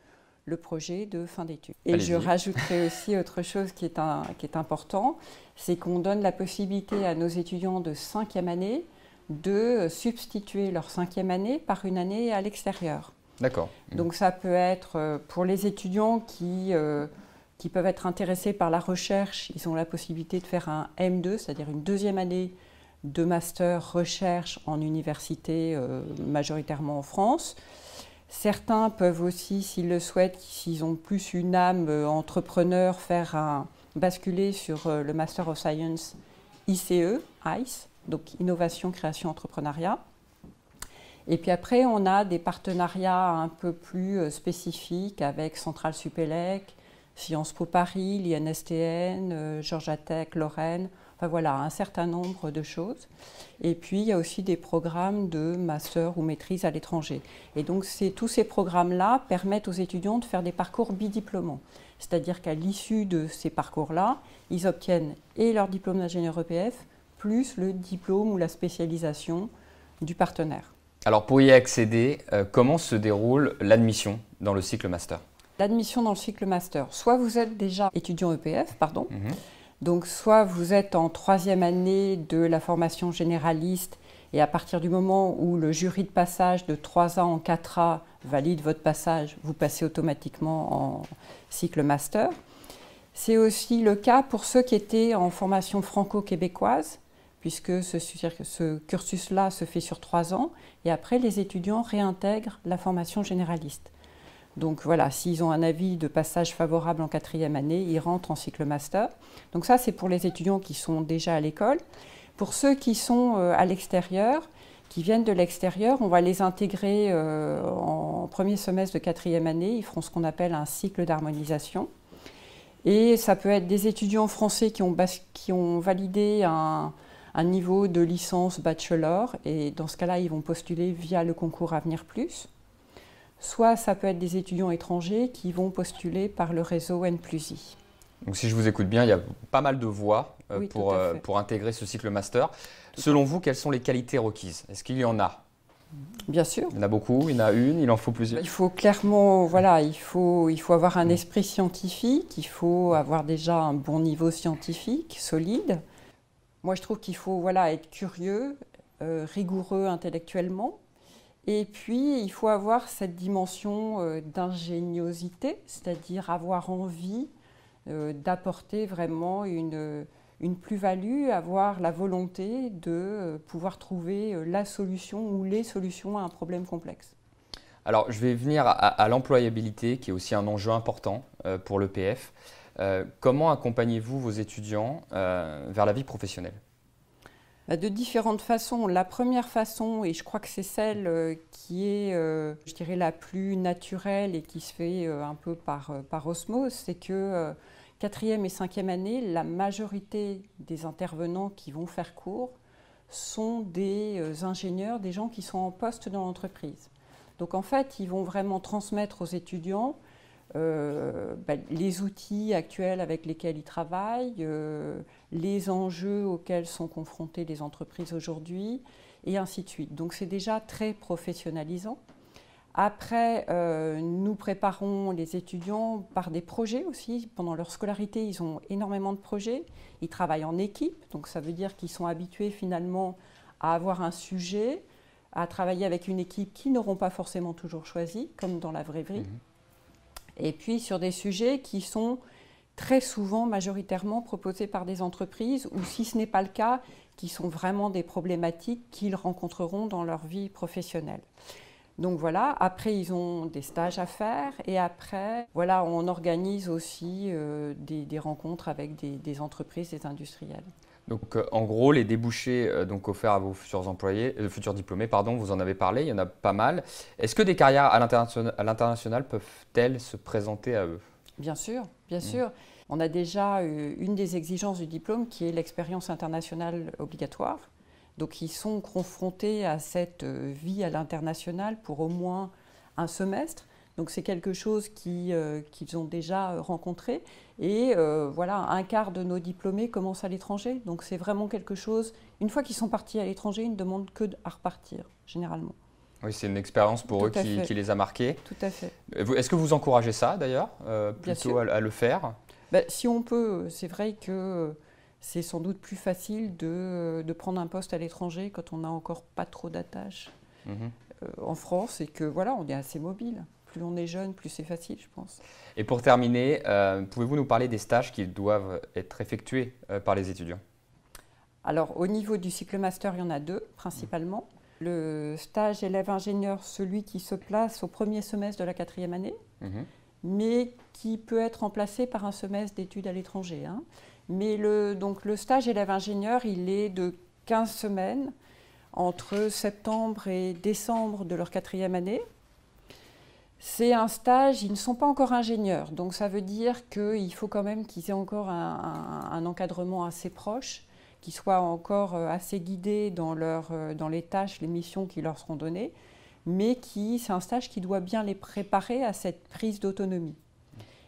le projet de fin d'études. Et je rajouterai aussi autre chose qui est important, c'est qu'on donne la possibilité à nos étudiants de 5e année de substituer leur 5e année par une année à l'extérieur. D'accord. Donc ça peut être pour les étudiants qui peuvent être intéressés par la recherche, ils ont la possibilité de faire un M2, c'est-à-dire une 2e année de master recherche en université, majoritairement en France. Certains peuvent aussi, s'ils le souhaitent, s'ils ont plus une âme entrepreneur, basculer sur le Master of Science ICE, donc Innovation, Création, Entrepreneuriat. Et puis après, on a des partenariats un peu plus spécifiques avec Centrale Supélec, Sciences Po Paris, l'INSTN, Georgia Tech, Lorraine, enfin voilà, un certain nombre de choses. Et puis, il y a aussi des programmes de master ou maîtrise à l'étranger. Et donc, tous ces programmes-là permettent aux étudiants de faire des parcours bidiplômants. C'est-à-dire qu'à l'issue de ces parcours-là, ils obtiennent et leur diplôme d'ingénieur EPF, plus le diplôme ou la spécialisation du partenaire. Alors, pour y accéder, comment se déroule l'admission dans le cycle master? L'admission dans le cycle master, soit vous êtes déjà étudiant EPF, donc soit vous êtes en 3e année de la formation généraliste et à partir du moment où le jury de passage de 3A en 4A valide votre passage, vous passez automatiquement en cycle master. C'est aussi le cas pour ceux qui étaient en formation franco-québécoise, puisque ce cursus-là se fait sur 3 ans et après les étudiants réintègrent la formation généraliste. Donc voilà, s'ils ont un avis de passage favorable en 4e année, ils rentrent en cycle master. Donc ça, c'est pour les étudiants qui sont déjà à l'école. Pour ceux qui sont à l'extérieur, qui viennent de l'extérieur, on va les intégrer en premier semestre de 4e année. Ils feront ce qu'on appelle un cycle d'harmonisation. Et ça peut être des étudiants français qui ont validé un niveau de licence bachelor. Et dans ce cas-là, ils vont postuler via le concours Avenir Plus. Soit ça peut être des étudiants étrangers qui vont postuler par le réseau N+I. Donc si je vous écoute bien, il y a pas mal de voies Oui, pour intégrer ce cycle master. Selon vous, quelles sont les qualités requises? Est-ce qu'il y en a? Bien sûr. Il y en a beaucoup, il y en a une, il en faut plusieurs? Il faut clairement, voilà, il faut avoir un esprit scientifique, il faut avoir déjà un bon niveau scientifique, solide. Moi, je trouve qu'il faut être curieux, rigoureux intellectuellement. Et puis, il faut avoir cette dimension d'ingéniosité, c'est-à-dire avoir envie d'apporter vraiment une plus-value, avoir la volonté de pouvoir trouver la solution ou les solutions à un problème complexe. Alors, je vais venir à l'employabilité, qui est aussi un enjeu important pour l'EPF. Comment accompagnez-vous vos étudiants vers la vie professionnelle? De différentes façons. La première façon, et je crois que c'est celle qui est, je dirais, la plus naturelle et qui se fait un peu par osmose, c'est que 4e et 5e année, la majorité des intervenants qui vont faire cours sont des ingénieurs, des gens qui sont en poste dans l'entreprise. Donc en fait, ils vont vraiment transmettre aux étudiants les outils actuels avec lesquels ils travaillent, les enjeux auxquels sont confrontées les entreprises aujourd'hui, et ainsi de suite. Donc c'est déjà très professionnalisant. Après, nous préparons les étudiants par des projets aussi. Pendant leur scolarité, ils ont énormément de projets. Ils travaillent en équipe, donc ça veut dire qu'ils sont habitués finalement à avoir un sujet, à travailler avec une équipe qu'ils n'auront pas forcément toujours choisi, comme dans la vraie vie. Et puis sur des sujets qui sont très souvent, majoritairement proposés par des entreprises, ou si ce n'est pas le cas, qui sont vraiment des problématiques qu'ils rencontreront dans leur vie professionnelle. Donc voilà, après ils ont des stages à faire et après, voilà, on organise aussi des rencontres avec des entreprises, des industriels. Donc en gros, les débouchés offerts à vos futurs employés, futurs diplômés, pardon, vous en avez parlé, il y en a pas mal. Est-ce que des carrières à l'international peuvent-elles se présenter à eux? Bien sûr, bien sûr. On a déjà une des exigences du diplôme qui est l'expérience internationale obligatoire. Donc ils sont confrontés à cette vie à l'international pour au moins un semestre. Donc c'est quelque chose qu'ils ont déjà rencontré. Et voilà, un quart de nos diplômés commencent à l'étranger. Donc c'est vraiment quelque chose, une fois qu'ils sont partis à l'étranger, ils ne demandent que à repartir, généralement. Oui, c'est une expérience pour eux qui les a marqués. Tout à fait. Est-ce que vous encouragez ça d'ailleurs, plutôt à le faire? Si on peut, c'est vrai que c'est sans doute plus facile de prendre un poste à l'étranger quand on n'a encore pas trop d'attaches en France et que voilà, on est assez mobile. Plus on est jeune, plus c'est facile, je pense. Et pour terminer, pouvez-vous nous parler des stages qui doivent être effectués par les étudiants? Alors, au niveau du cycle master, il y en a 2 principalement. Le stage élève-ingénieur, celui qui se place au premier semestre de la 4e année, mais qui peut être remplacé par un semestre d'études à l'étranger. Hein. Mais donc le stage élève-ingénieur, il est de 15 semaines entre septembre et décembre de leur 4e année. C'est un stage, ils ne sont pas encore ingénieurs, donc ça veut dire qu'il faut quand même qu'ils aient encore un encadrement assez proche, qu'ils soient encore assez guidés dans les tâches, les missions qui leur seront données, mais c'est un stage qui doit bien les préparer à cette prise d'autonomie.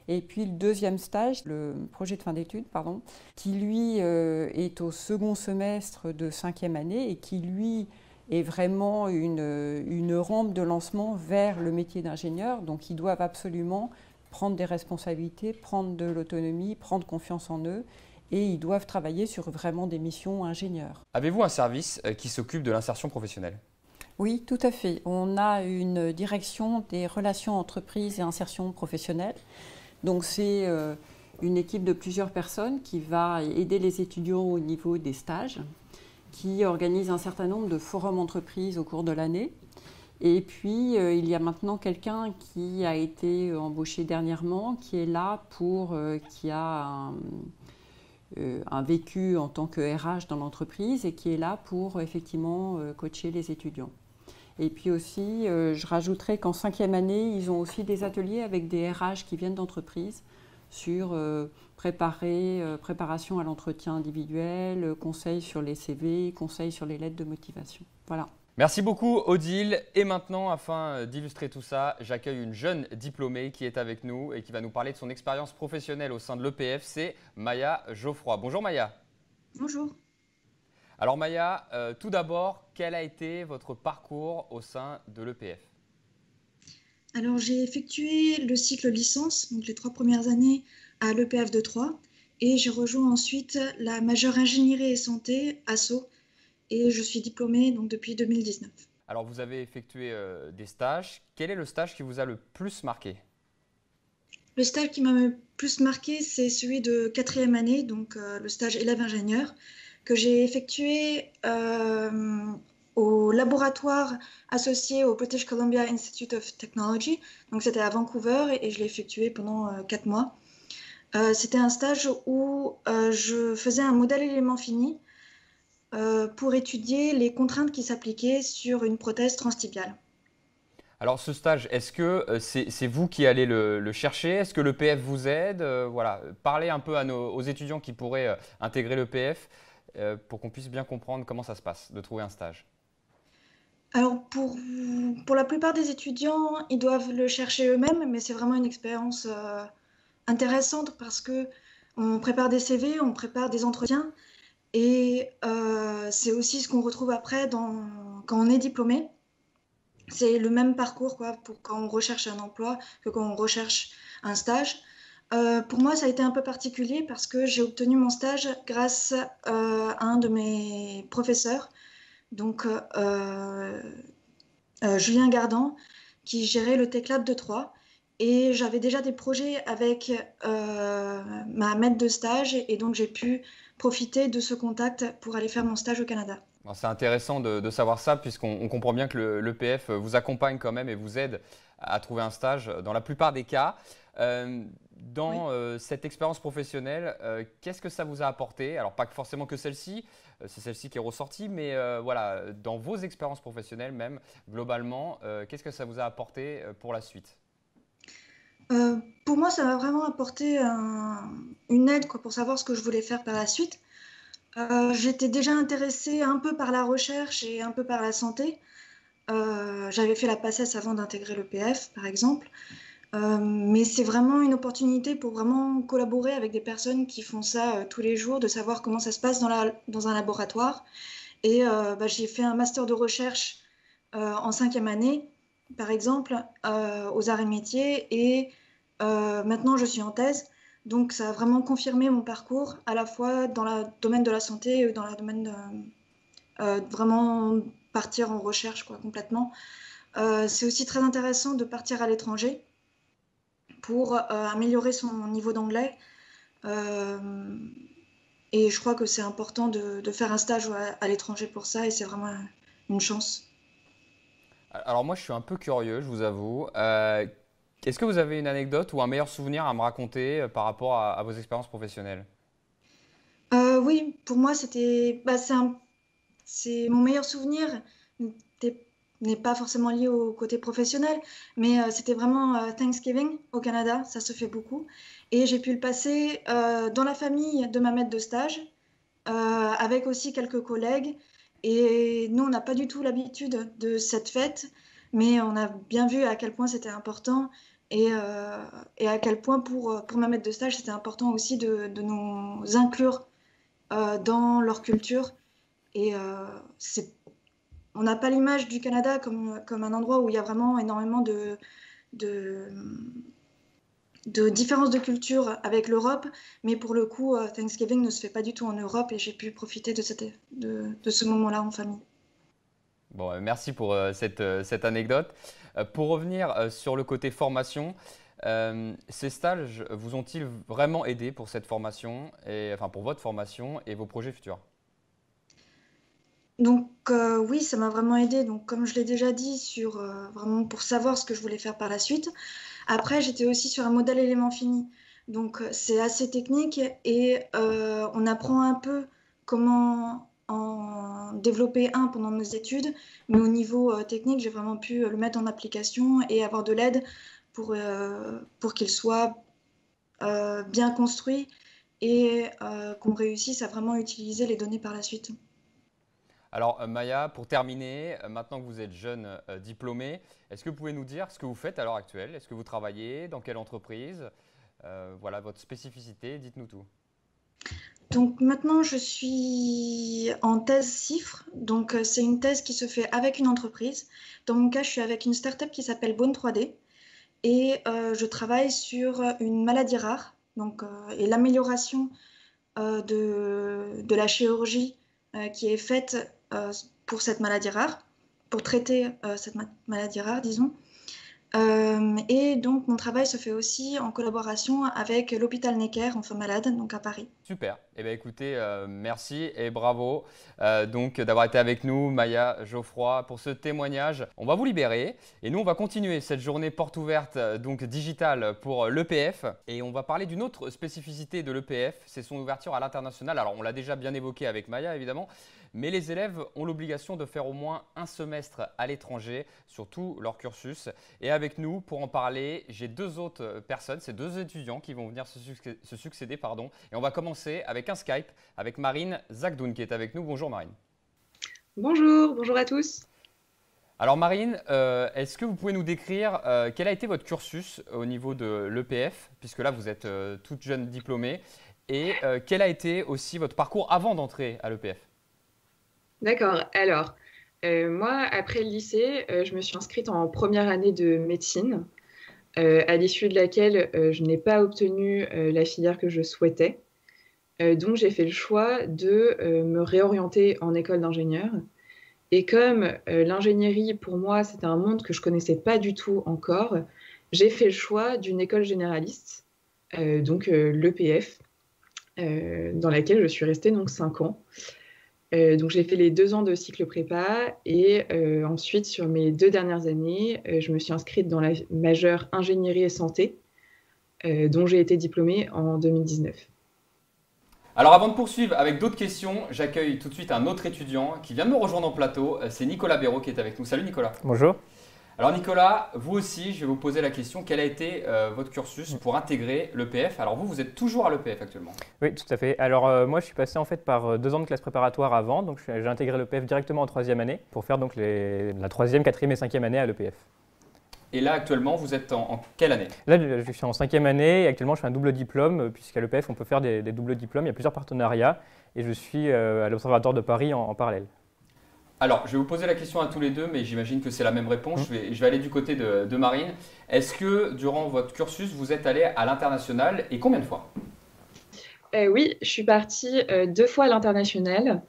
Et puis le deuxième stage, le projet de fin d'études, qui lui est au second semestre de 5e année et qui lui est vraiment une rampe de lancement vers le métier d'ingénieur. Donc ils doivent absolument prendre des responsabilités, prendre de l'autonomie, prendre confiance en eux et ils doivent travailler sur vraiment des missions ingénieurs. Avez-vous un service qui s'occupe de l'insertion professionnelle ? Oui, tout à fait. On a une direction des relations entreprises et insertion professionnelle. Donc c'est une équipe de plusieurs personnes qui va aider les étudiants au niveau des stages, qui organise un certain nombre de forums entreprises au cours de l'année. Et puis, il y a maintenant quelqu'un qui a été embauché dernièrement, qui est là qui a un vécu en tant que RH dans l'entreprise et qui est là pour effectivement coacher les étudiants. Et puis aussi, je rajouterais qu'en 5e année, ils ont aussi des ateliers avec des RH qui viennent d'entreprises sur préparation à l'entretien individuel, conseils sur les CV, conseils sur les lettres de motivation. Voilà. Merci beaucoup Odile. Et maintenant, afin d'illustrer tout ça, j'accueille une jeune diplômée qui est avec nous et qui va nous parler de son expérience professionnelle au sein de l'EPF. C'est Maya Geoffroy. Bonjour Maya. Bonjour. Alors Maya, tout d'abord, quel a été votre parcours au sein de l'EPF ? Alors j'ai effectué le cycle licence, donc les 3 premières années à l'EPF de Troyes, et j'ai rejoint ensuite la majeure ingénierie et santé à Sceaux, et je suis diplômée donc depuis 2019. Alors vous avez effectué des stages. Quel est le stage qui vous a le plus marqué ? Le stage qui m'a le plus marqué, c'est celui de 4e année, donc le stage élève-ingénieur, que j'ai effectué au laboratoire associé au British Columbia Institute of Technology. Donc c'était à Vancouver et je l'ai effectué pendant 4 mois. C'était un stage où je faisais un modèle élément fini pour étudier les contraintes qui s'appliquaient sur une prothèse transtibiale. Alors ce stage, est-ce que c'est vous qui allez le chercher ? Est-ce que l'EPF vous aide ? Voilà, parlez un peu aux étudiants qui pourraient intégrer l'EPF pour qu'on puisse bien comprendre comment ça se passe de trouver un stage. Alors pour la plupart des étudiants, ils doivent le chercher eux-mêmes, mais c'est vraiment une expérience intéressante parce qu'on prépare des CV, on prépare des entretiens et c'est aussi ce qu'on retrouve après quand on est diplômé. C'est le même parcours pour quand on recherche un emploi que quand on recherche un stage. Pour moi, ça a été un peu particulier parce que j'ai obtenu mon stage grâce à un de mes professeurs, donc Julien Gardan, qui gérait le Tech Lab de Troyes. Et j'avais déjà des projets avec ma maître de stage et donc j'ai pu profiter de ce contact pour aller faire mon stage au Canada. C'est intéressant de savoir ça puisqu'on comprend bien que l'EPF vous accompagne quand même et vous aide à trouver un stage dans la plupart des cas. Cette expérience professionnelle, qu'est-ce que ça vous a apporté ? Alors pas forcément que celle-ci, c'est celle-ci qui est ressortie, mais voilà, dans vos expériences professionnelles même, globalement, qu'est-ce que ça vous a apporté pour la suite ? Pour moi, ça m'a vraiment apporté une aide pour savoir ce que je voulais faire par la suite. J'étais déjà intéressée un peu par la recherche et un peu par la santé. J'avais fait la PACES avant d'intégrer l'EPF, par exemple. Mais c'est vraiment une opportunité pour vraiment collaborer avec des personnes qui font ça tous les jours, de savoir comment ça se passe dans un laboratoire. Et j'ai fait un master de recherche en 5e année, par exemple, aux arts et métiers. Et maintenant, je suis en thèse. Donc, ça a vraiment confirmé mon parcours, à la fois dans le domaine de la santé et dans le domaine de vraiment partir en recherche complètement. C'est aussi très intéressant de partir à l'étranger pour améliorer son niveau d'anglais. Et je crois que c'est important de faire un stage à l'étranger pour ça et c'est vraiment une chance. Alors moi, je suis un peu curieux, je vous avoue. Est-ce que vous avez une anecdote ou un meilleur souvenir à me raconter par rapport à vos expériences professionnelles? Oui, pour moi, c'est mon meilleur souvenir. n'était- N'est pas forcément lié au côté professionnel, mais c'était vraiment Thanksgiving au Canada, ça se fait beaucoup. Et j'ai pu le passer dans la famille de ma maître de stage, avec aussi quelques collègues. Et nous, on n'a pas du tout l'habitude de cette fête, mais on a bien vu à quel point c'était important et à quel point pour ma maître de stage, c'était important aussi de nous inclure dans leur culture. Et on n'a pas l'image du Canada comme un endroit où il y a vraiment énormément de, de différences de culture avec l'Europe, mais pour le coup, Thanksgiving ne se fait pas du tout en Europe et j'ai pu profiter de ce moment-là en famille. Bon, merci pour cette anecdote. Pour revenir sur le côté formation, ces stages vous ont-ils vraiment aidé pour cette formation, enfin pour votre formation et vos projets futurs? Donc oui, ça m'a vraiment aidé. Donc comme je l'ai déjà dit, vraiment pour savoir ce que je voulais faire par la suite. Après, j'étais aussi sur un modèle élément fini. Donc c'est assez technique et on apprend un peu comment en développer un pendant nos études. Mais au niveau technique, j'ai vraiment pu le mettre en application et avoir de l'aide pour qu'il soit bien construit et qu'on réussisse à vraiment utiliser les données par la suite. Alors Maya, pour terminer, maintenant que vous êtes jeune diplômée, est-ce que vous pouvez nous dire ce que vous faites à l'heure actuelle? Est-ce que vous travaillez? Dans quelle entreprise? Voilà votre spécificité, dites-nous tout. Donc maintenant, je suis en thèse CIFRE. Donc c'est une thèse qui se fait avec une entreprise. Dans mon cas, je suis avec une startup qui s'appelle Bone 3D et je travaille sur une maladie rare. Donc, et l'amélioration de la chirurgie qui est faite pour cette maladie rare, pour traiter cette maladie rare, disons. Et donc, mon travail se fait aussi en collaboration avec l'hôpital Necker, enfants malades, donc à Paris. Super. Eh bien, écoutez, merci et bravo donc d'avoir été avec nous, Maya Geoffroy, pour ce témoignage. On va vous libérer et nous, on va continuer cette journée porte ouverte donc digitale pour l'EPF et on va parler d'une autre spécificité de l'EPF, c'est son ouverture à l'international. Alors, on l'a déjà bien évoqué avec Maya, évidemment, mais les élèves ont l'obligation de faire au moins un semestre à l'étranger sur tout leur cursus. Et avec nous, pour en parler, j'ai deux autres personnes, c'est deux étudiants qui vont venir se succéder. Pardon. Et on va commencer avec un Skype, avec Marine Zagdoun qui est avec nous. Bonjour Marine. Bonjour, bonjour à tous. Alors Marine, est-ce que vous pouvez nous décrire quel a été votre cursus au niveau de l'EPF, puisque là vous êtes toute jeune diplômée, et quel a été aussi votre parcours avant d'entrer à l'EPF? D'accord, alors moi après le lycée, je me suis inscrite en première année de médecine, à l'issue de laquelle je n'ai pas obtenu la filière que je souhaitais. Donc j'ai fait le choix de me réorienter en école d'ingénieur. Et comme l'ingénierie, pour moi, c'était un monde que je connaissais pas du tout encore, j'ai fait le choix d'une école généraliste, donc l'EPF, dans laquelle je suis restée donc 5 ans. Donc j'ai fait les 2 ans de cycle prépa et ensuite, sur mes 2 dernières années, je me suis inscrite dans la majeure ingénierie et santé, dont j'ai été diplômée en 2019. Alors avant de poursuivre avec d'autres questions, j'accueille tout de suite un autre étudiant qui vient de me rejoindre en plateau. C'est Nicolas Béraud qui est avec nous. Salut Nicolas. Bonjour. Alors Nicolas, vous aussi, je vais vous poser la question. Quel a été votre cursus pour intégrer l'EPF? Alors vous êtes toujours à l'EPF actuellement? Oui, tout à fait. Alors moi, je suis passé en fait par 2 ans de classe préparatoire avant. Donc j'ai intégré l'EPF directement en 3e année pour faire donc la 3e, 4e et 5e année à l'EPF. Et là, actuellement, vous êtes en quelle année? Là, je suis en 5e année et actuellement, je fais un double diplôme puisqu'à l'EPF, on peut faire des doubles diplômes. Il y a plusieurs partenariats et je suis à l'Observatoire de Paris en parallèle. Alors, je vais vous poser la question à tous les deux, mais j'imagine que c'est la même réponse. Je vais aller du côté de Marine. Est-ce que durant votre cursus, vous êtes allé à l'international et combien de fois? Oui, je suis partie 2 fois à l'international.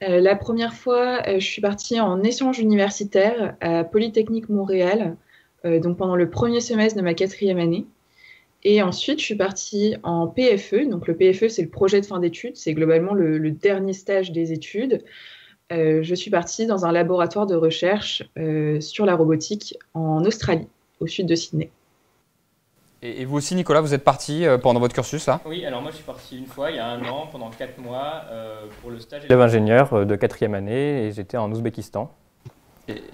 La première fois, je suis partie en échange universitaire à Polytechnique Montréal, donc pendant le premier semestre de ma 4e année. Et ensuite, je suis partie en PFE. Donc le PFE, c'est le projet de fin d'études. C'est globalement le dernier stage des études. je suis partie dans un laboratoire de recherche sur la robotique en Australie, au sud de Sydney. Et vous aussi, Nicolas, vous êtes parti pendant votre cursus là? Oui, alors moi je suis parti une fois, il y a 1 an, pendant 4 mois, pour le stage d'élève ingénieur de 4e année, et j'étais en Ouzbékistan.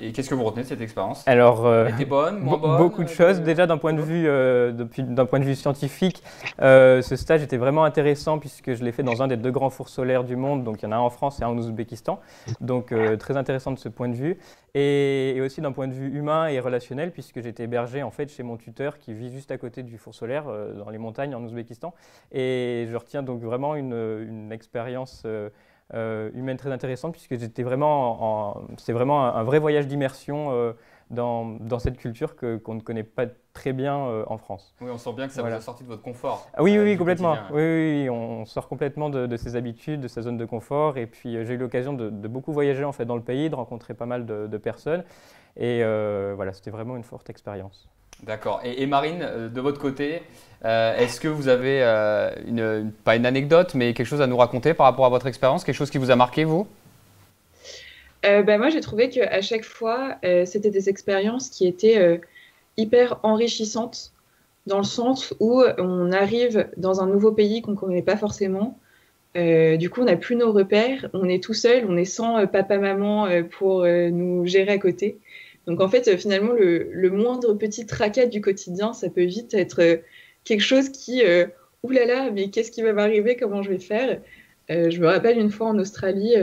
Et qu'est-ce que vous retenez de cette expérience? Alors, Elle était bonne, moins bonne? beaucoup de choses. Déjà d'un point de vue scientifique, ce stage était vraiment intéressant puisque je l'ai fait dans un des 2 grands fours solaires du monde. Donc il y en a un en France et un en Ouzbékistan. Donc très intéressant de ce point de vue. Et aussi d'un point de vue humain et relationnel puisque j'étais hébergé en fait chez mon tuteur qui vit juste à côté du four solaire dans les montagnes en Ouzbékistan. Et je retiens donc vraiment une expérience humaine très intéressante puisque c'est vraiment un vrai voyage d'immersion dans cette culture qu'on ne connaît pas très bien en France. Oui, on sent bien que ça vous a sorti de votre confort. Ah oui, complètement. Oui, on sort complètement de ses habitudes, de sa zone de confort. Et puis j'ai eu l'occasion de beaucoup voyager en fait dans le pays, de rencontrer pas mal de personnes. Et voilà, c'était vraiment une forte expérience. D'accord. Et Marine, de votre côté, est-ce que vous avez pas une anecdote, mais quelque chose à nous raconter par rapport à votre expérience, quelque chose qui vous a marqué, vous? Moi, j'ai trouvé qu'à chaque fois, c'était des expériences qui étaient hyper enrichissantes, dans le sens où on arrive dans un nouveau pays qu'on ne connaît pas forcément. Du coup, on n'a plus nos repères, on est tout seul, on est sans papa-maman pour nous gérer à côté. Donc en fait, finalement, le moindre petit tracas du quotidien, ça peut vite être quelque chose qui, oulala, mais qu'est-ce qui va m'arriver, comment je vais faire? Je me rappelle une fois en Australie,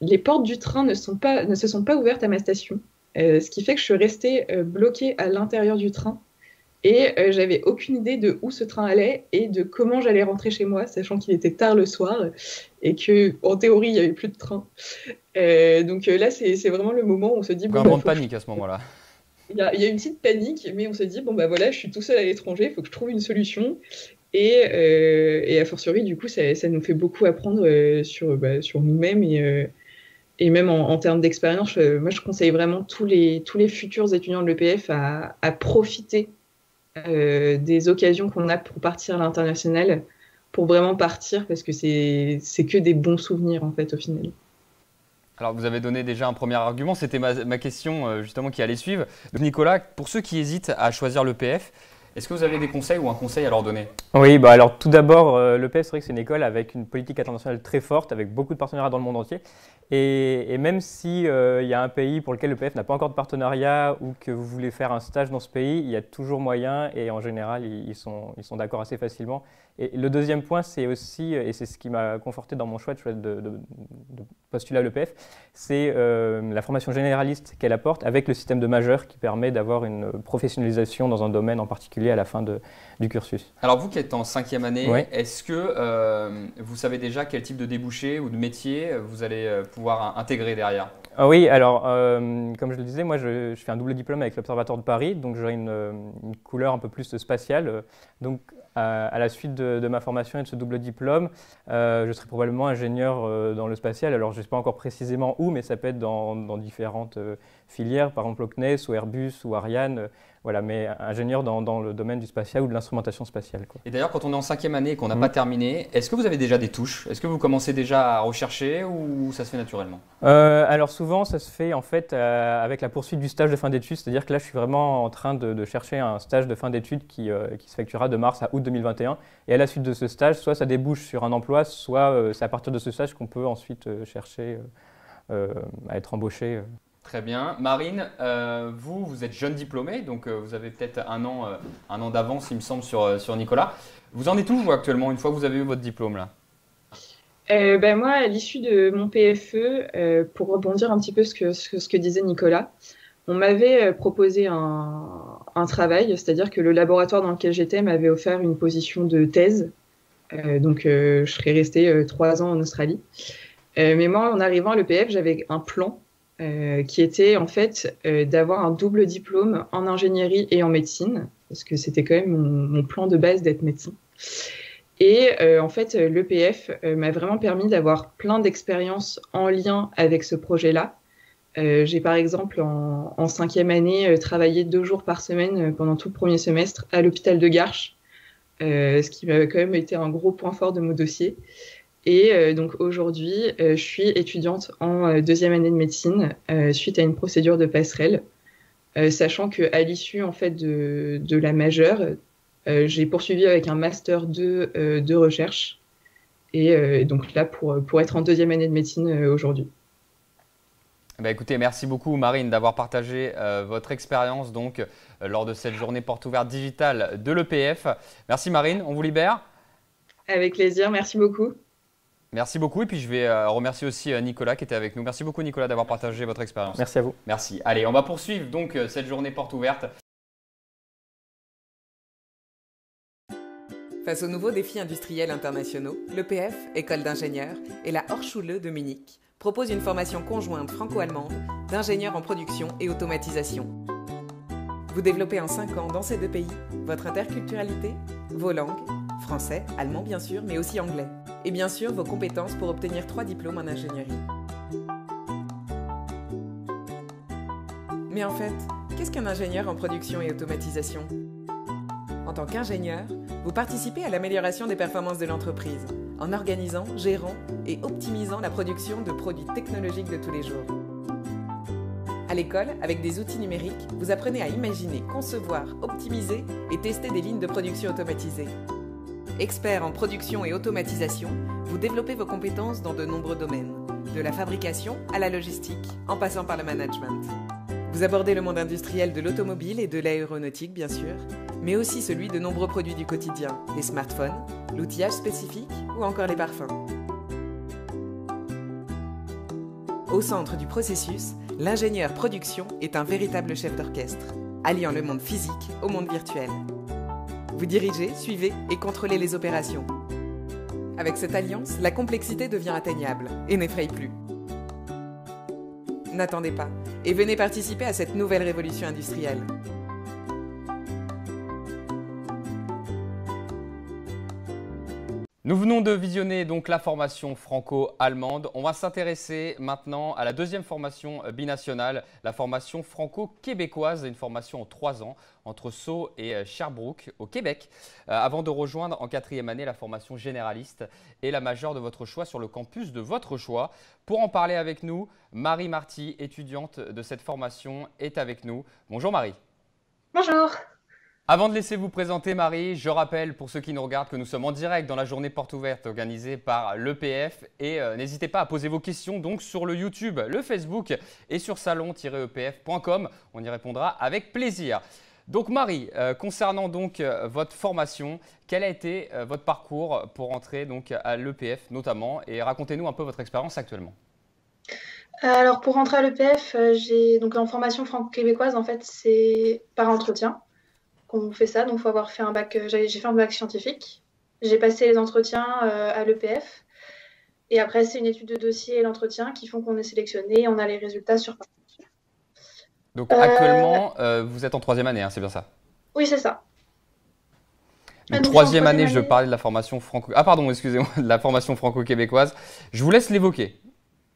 les portes du train ne se sont pas ouvertes à ma station, ce qui fait que je suis restée bloquée à l'intérieur du train. Et j'avais aucune idée de où ce train allait et de comment j'allais rentrer chez moi, sachant qu'il était tard le soir et qu'en théorie, il n'y avait plus de train. Donc là, c'est vraiment le moment où on se dit... Un moment de panique à ce moment-là. Il y a une petite panique, mais on se dit, voilà, je suis tout seul à l'étranger, il faut que je trouve une solution. Et a fortiori, du coup, ça nous fait beaucoup apprendre sur nous-mêmes et même en termes d'expérience. Moi, je conseille vraiment tous les futurs étudiants de l'EPF à profiter des occasions qu'on a pour partir à l'international, pour vraiment partir, parce que c'est que des bons souvenirs, en fait, au final. Alors, vous avez donné déjà un premier argument, c'était ma question justement qui allait suivre. Donc, Nicolas, pour ceux qui hésitent à choisir l'EPF, est-ce que vous avez des conseils ou un conseil à leur donner? Oui, alors tout d'abord, l'EPF, c'est vrai que c'est une école avec une politique internationale très forte, avec beaucoup de partenariats dans le monde entier. Et même si il y a un pays pour lequel l'EPF n'a pas encore de partenariat ou que vous voulez faire un stage dans ce pays, il y a toujours moyen et en général, ils sont d'accord assez facilement. Et le deuxième point, c'est aussi, et c'est ce qui m'a conforté dans mon choix de postuler à l'EPF, c'est la formation généraliste qu'elle apporte avec le système de majeur qui permet d'avoir une professionnalisation dans un domaine en particulier à la fin du cursus. Alors vous qui êtes en 5e année, oui. Est-ce que vous savez déjà quel type de débouché ou de métier vous allez pouvoir intégrer derrière? Oui, alors comme je le disais, moi je fais un double diplôme avec l'Observatoire de Paris, donc j'aurai une couleur un peu plus spatiale. Donc à la suite de ma formation et de ce double diplôme, je serai probablement ingénieur dans le spatial. Alors je ne sais pas encore précisément où, mais ça peut être dans différentes filières, par exemple au CNES ou Airbus ou Ariane. Voilà, mais ingénieur dans le domaine du spatial ou de l'instrumentation spatiale, quoi. Et d'ailleurs, quand on est en 5e année et qu'on n'a pas terminé, est-ce que vous avez déjà des touches? Est-ce que vous commencez déjà à rechercher ou ça se fait naturellement? Alors souvent, ça se fait en fait avec la poursuite du stage de fin d'études. C'est-à-dire que là, je suis vraiment en train de chercher un stage de fin d'études qui s'effectuera de mars à août 2021. Et à la suite de ce stage, soit ça débouche sur un emploi, soit c'est à partir de ce stage qu'on peut ensuite chercher à être embauché. Très bien. Marine, vous êtes jeune diplômée, donc vous avez peut-être un an d'avance, il me semble, sur Nicolas. Vous en êtes où, vous, actuellement, une fois que vous avez eu votre diplôme là? Moi, à l'issue de mon PFE, pour rebondir un petit peu sur ce que disait Nicolas, on m'avait proposé un travail, c'est-à-dire que le laboratoire dans lequel j'étais m'avait offert une position de thèse. Donc, je serais restée 3 ans en Australie. Mais moi, en arrivant à l'EPF, j'avais un plan qui était en fait d'avoir un double diplôme en ingénierie et en médecine, parce que c'était quand même mon plan de base d'être médecin. Et en fait, l'EPF m'a vraiment permis d'avoir plein d'expériences en lien avec ce projet-là. J'ai par exemple en 5e année travaillé 2 jours par semaine pendant tout le premier semestre à l'hôpital de Garches, ce qui m'a quand même été un gros point fort de mon dossier. Et donc aujourd'hui, je suis étudiante en deuxième année de médecine suite à une procédure de passerelle, sachant qu'à l'issue en fait de la majeure, j'ai poursuivi avec un master 2 de recherche. Et donc là, pour être en deuxième année de médecine aujourd'hui. Écoutez, merci beaucoup Marine d'avoir partagé votre expérience donc lors de cette journée porte ouverte digitale de l'EPF. Merci Marine, on vous libère. Avec plaisir, merci beaucoup. Merci beaucoup et puis je vais remercier aussi Nicolas qui était avec nous. Merci beaucoup Nicolas d'avoir partagé votre expérience. Merci à vous. Merci. Allez, on va poursuivre donc cette journée porte ouverte. Face aux nouveaux défis industriels internationaux, l'EPF, École d'ingénieurs, et la Hochschule de Munich proposent une formation conjointe franco-allemande d'ingénieurs en production et automatisation. Vous développez en 5 ans dans ces 2 pays votre interculturalité, vos langues, français, allemand bien sûr, mais aussi anglais, et bien sûr vos compétences pour obtenir 3 diplômes en ingénierie. Mais en fait, qu'est-ce qu'un ingénieur en production et automatisation ? En tant qu'ingénieur, vous participez à l'amélioration des performances de l'entreprise en organisant, gérant et optimisant la production de produits technologiques de tous les jours. À l'école, avec des outils numériques, vous apprenez à imaginer, concevoir, optimiser et tester des lignes de production automatisées. Expert en production et automatisation, vous développez vos compétences dans de nombreux domaines, de la fabrication à la logistique, en passant par le management. Vous abordez le monde industriel de l'automobile et de l'aéronautique, bien sûr, mais aussi celui de nombreux produits du quotidien, les smartphones, l'outillage spécifique ou encore les parfums. Au centre du processus, l'ingénieur production est un véritable chef d'orchestre, alliant le monde physique au monde virtuel. Vous dirigez, suivez et contrôlez les opérations. Avec cette alliance, la complexité devient atteignable et n'effraie plus. N'attendez pas et venez participer à cette nouvelle révolution industrielle. Nous venons de visionner donc la formation franco-allemande. On va s'intéresser maintenant à la deuxième formation binationale, la formation franco-québécoise, une formation en 3 ans entre Sceaux et Sherbrooke au Québec, avant de rejoindre en 4e année la formation généraliste et la majeure de votre choix sur le campus de votre choix. Pour en parler avec nous, Marie Marty, étudiante de cette formation, est avec nous. Bonjour Marie. Bonjour. Avant de laisser vous présenter Marie, je rappelle pour ceux qui nous regardent que nous sommes en direct dans la journée porte ouverte organisée par l'EPF et n'hésitez pas à poser vos questions donc sur le YouTube, le Facebook et sur salon-epf.com. On y répondra avec plaisir. Donc Marie, concernant donc votre formation, quel a été votre parcours pour entrer donc à l'EPF notamment et racontez-nous un peu votre expérience actuellement. Alors pour rentrer à l'EPF, j'ai donc en formation franco-québécoise en fait c'est par entretien qu'on fait ça, donc il faut avoir fait un bac, j'ai fait un bac scientifique, j'ai passé les entretiens à l'EPF et après c'est une étude de dossier et l'entretien qui font qu'on est sélectionné et on a les résultats sur Parcoursup. Donc actuellement vous êtes en 3e année, hein, c'est bien ça? Oui, c'est ça. Donc, 3e année, je parlais de la formation franco... Ah pardon, excusez-moi, de la formation franco-québécoise. Je vous laisse l'évoquer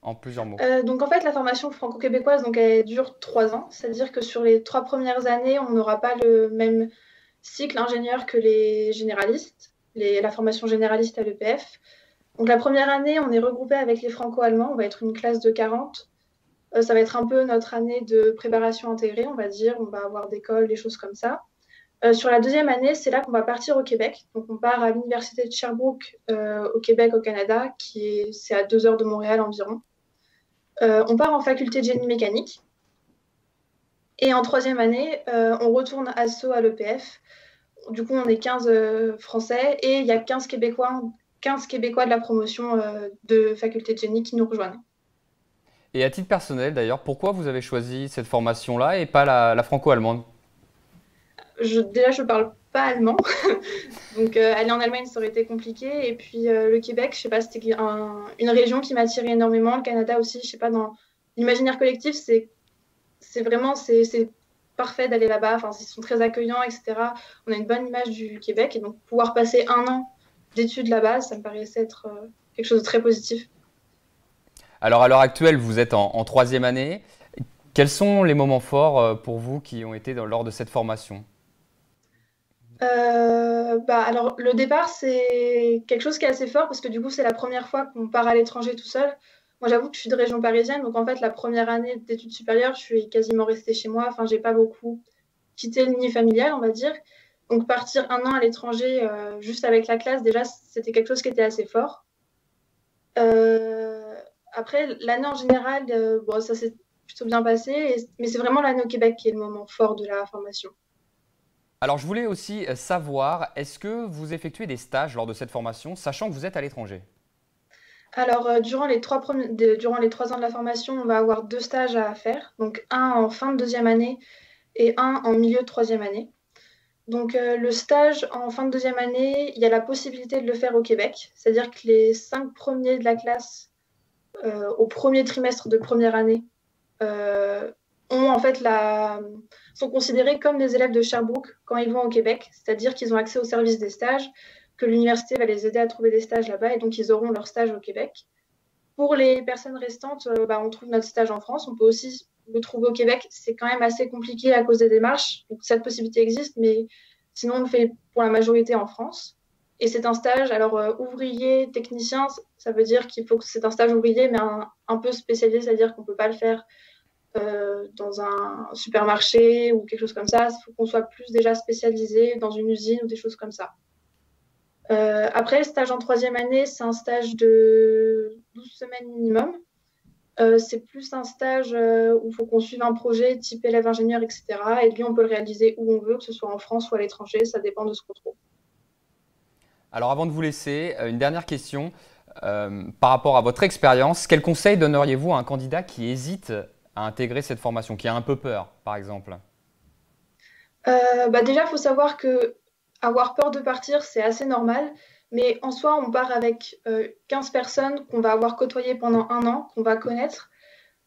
en plusieurs mots. Donc en fait, la formation franco-québécoise, donc, elle dure 3 ans, c'est-à-dire que sur les 3 premières années, on n'aura pas le même cycle ingénieur que les généralistes, la formation généraliste à l'EPF. Donc la première année, on est regroupé avec les franco-allemands, on va être une classe de 40. Ça va être un peu notre année de préparation intégrée, on va dire, on va avoir des cols, des choses comme ça. Sur la 2e année, c'est là qu'on va partir au Québec. Donc on part à l'université de Sherbrooke au Québec, au Canada, c'est à 2 heures de Montréal environ. On part en faculté de génie mécanique. Et en 3e année, on retourne à Sceaux à l'EPF. Du coup, on est 15 Français et il y a 15 Québécois de la promotion de faculté de génie qui nous rejoignent. Et à titre personnel d'ailleurs, pourquoi vous avez choisi cette formation-là et pas la franco-allemande? Déjà, je ne parle pas allemand. Donc, aller en Allemagne, ça aurait été compliqué. Et puis, le Québec, je ne sais pas, c'était une région qui m'attirait énormément. Le Canada aussi, je ne sais pas, dans l'imaginaire collectif, c'est parfait d'aller là-bas. Enfin, ils sont très accueillants, etc. On a une bonne image du Québec. Et donc, pouvoir passer 1 an d'études là-bas, ça me paraissait être quelque chose de très positif. Alors, à l'heure actuelle, vous êtes en 3e année. Quels sont les moments forts pour vous qui ont été lors de cette formation ? Alors, le départ, c'est quelque chose qui est assez fort parce que du coup, c'est la première fois qu'on part à l'étranger tout seul. Moi, j'avoue que je suis de région parisienne, donc en fait, la première année d'études supérieures, je suis quasiment restée chez moi. Enfin, j'ai pas beaucoup quitté le nid familial, on va dire. Donc, partir un an à l'étranger juste avec la classe, déjà, c'était quelque chose qui était assez fort. Après, l'année en général, bon, ça s'est plutôt bien passé, mais c'est vraiment l'année au Québec qui est le moment fort de la formation. Alors, je voulais aussi savoir, est-ce que vous effectuez des stages lors de cette formation, sachant que vous êtes à l'étranger? Alors, durant les 3 ans de la formation, on va avoir 2 stages à faire. Donc, un en fin de deuxième année et un en milieu de troisième année. Donc, le stage en fin de deuxième année, il y a la possibilité de le faire au Québec. C'est-à-dire que les 5 premiers de la classe au premier trimestre de première année sont considérés comme des élèves de Sherbrooke quand ils vont au Québec. C'est-à-dire qu'ils ont accès au service des stages, que l'université va les aider à trouver des stages là-bas et donc ils auront leur stage au Québec. Pour les personnes restantes, on trouve notre stage en France. On peut aussi le trouver au Québec. C'est quand même assez compliqué à cause des démarches. Donc, cette possibilité existe, mais sinon on le fait pour la majorité en France. Et c'est un stage, alors ouvrier, technicien, ça veut dire qu'il faut que c'est un stage ouvrier, mais un peu spécialisé, c'est-à-dire qu'on ne peut pas le faire dans un supermarché ou quelque chose comme ça. Il faut qu'on soit plus déjà spécialisé dans une usine ou des choses comme ça. Après, le stage en troisième année, c'est un stage de 12 semaines minimum. C'est plus un stage où il faut qu'on suive un projet type élève ingénieur, etc. Et lui, on peut le réaliser où on veut, que ce soit en France ou à l'étranger, ça dépend de ce qu'on trouve. Alors, avant de vous laisser, une dernière question. Par rapport à votre expérience, quel conseil donneriez-vous à un candidat qui hésite à intégrer cette formation, qui a un peu peur, par exemple? Déjà, il faut savoir que avoir peur de partir, c'est assez normal. Mais en soi, on part avec 15 personnes qu'on va avoir côtoyées pendant un an, qu'on va connaître.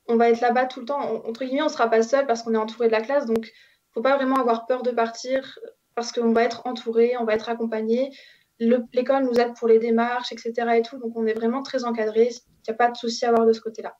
On va être là-bas tout le temps. Entre guillemets, on ne sera pas seul parce qu'on est entouré de la classe. Donc, il ne faut pas vraiment avoir peur de partir parce qu'on va être entouré, on va être accompagné. L'école nous aide pour les démarches, etc. Et tout, donc, on est vraiment très encadré. Il n'y a pas de souci à avoir de ce côté-là.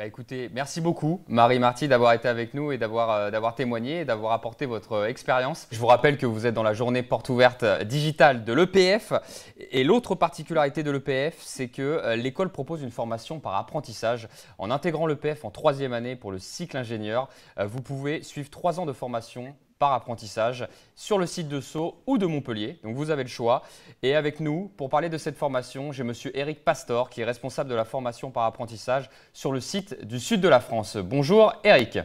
Écoutez, merci beaucoup Marie Marty d'avoir été avec nous et d'avoir témoigné et d'avoir apporté votre expérience. Je vous rappelle que vous êtes dans la journée porte ouverte digitale de l'EPF et l'autre particularité de l'EPF, c'est que l'école propose une formation par apprentissage. En intégrant l'EPF en troisième année pour le cycle ingénieur, vous pouvez suivre 3 ans de formation par apprentissage sur le site de Sceaux ou de Montpellier. Donc vous avez le choix. Et avec nous, pour parler de cette formation, j'ai monsieur Eric Pastor qui est responsable de la formation par apprentissage sur le site du sud de la France. Bonjour Eric.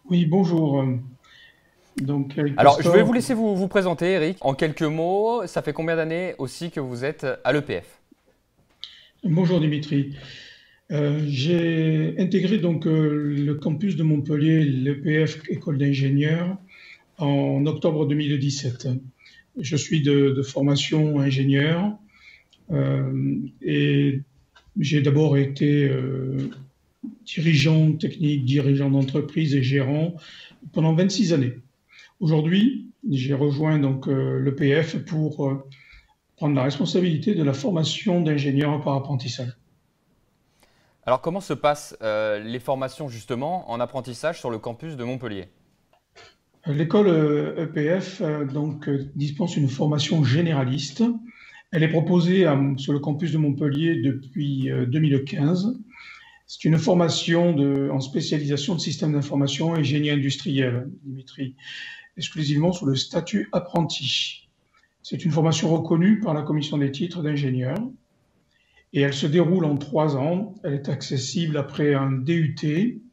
Oui, bonjour. Donc, Eric Alors Pastor, je vais vous laisser vous présenter Eric. En quelques mots, ça fait combien d'années aussi que vous êtes à l'EPF? Bonjour Dimitri. J'ai intégré donc le campus de Montpellier, l'EPF École d'ingénieurs, en octobre 2017. Je suis de formation ingénieur et j'ai d'abord été dirigeant technique, dirigeant d'entreprise et gérant pendant 26 années. Aujourd'hui, j'ai rejoint donc l'EPF pour prendre la responsabilité de la formation d'ingénieurs par apprentissage. Alors comment se passent les formations justement en apprentissage sur le campus de Montpellier? L'école EPF dispense une formation généraliste. Elle est proposée sur le campus de Montpellier depuis 2015. C'est une formation en spécialisation de système d'information et génie industriel, Dimitri, exclusivement sous le statut apprenti. C'est une formation reconnue par la commission des titres d'ingénieur. Et elle se déroule en 3 ans. Elle est accessible après un DUT,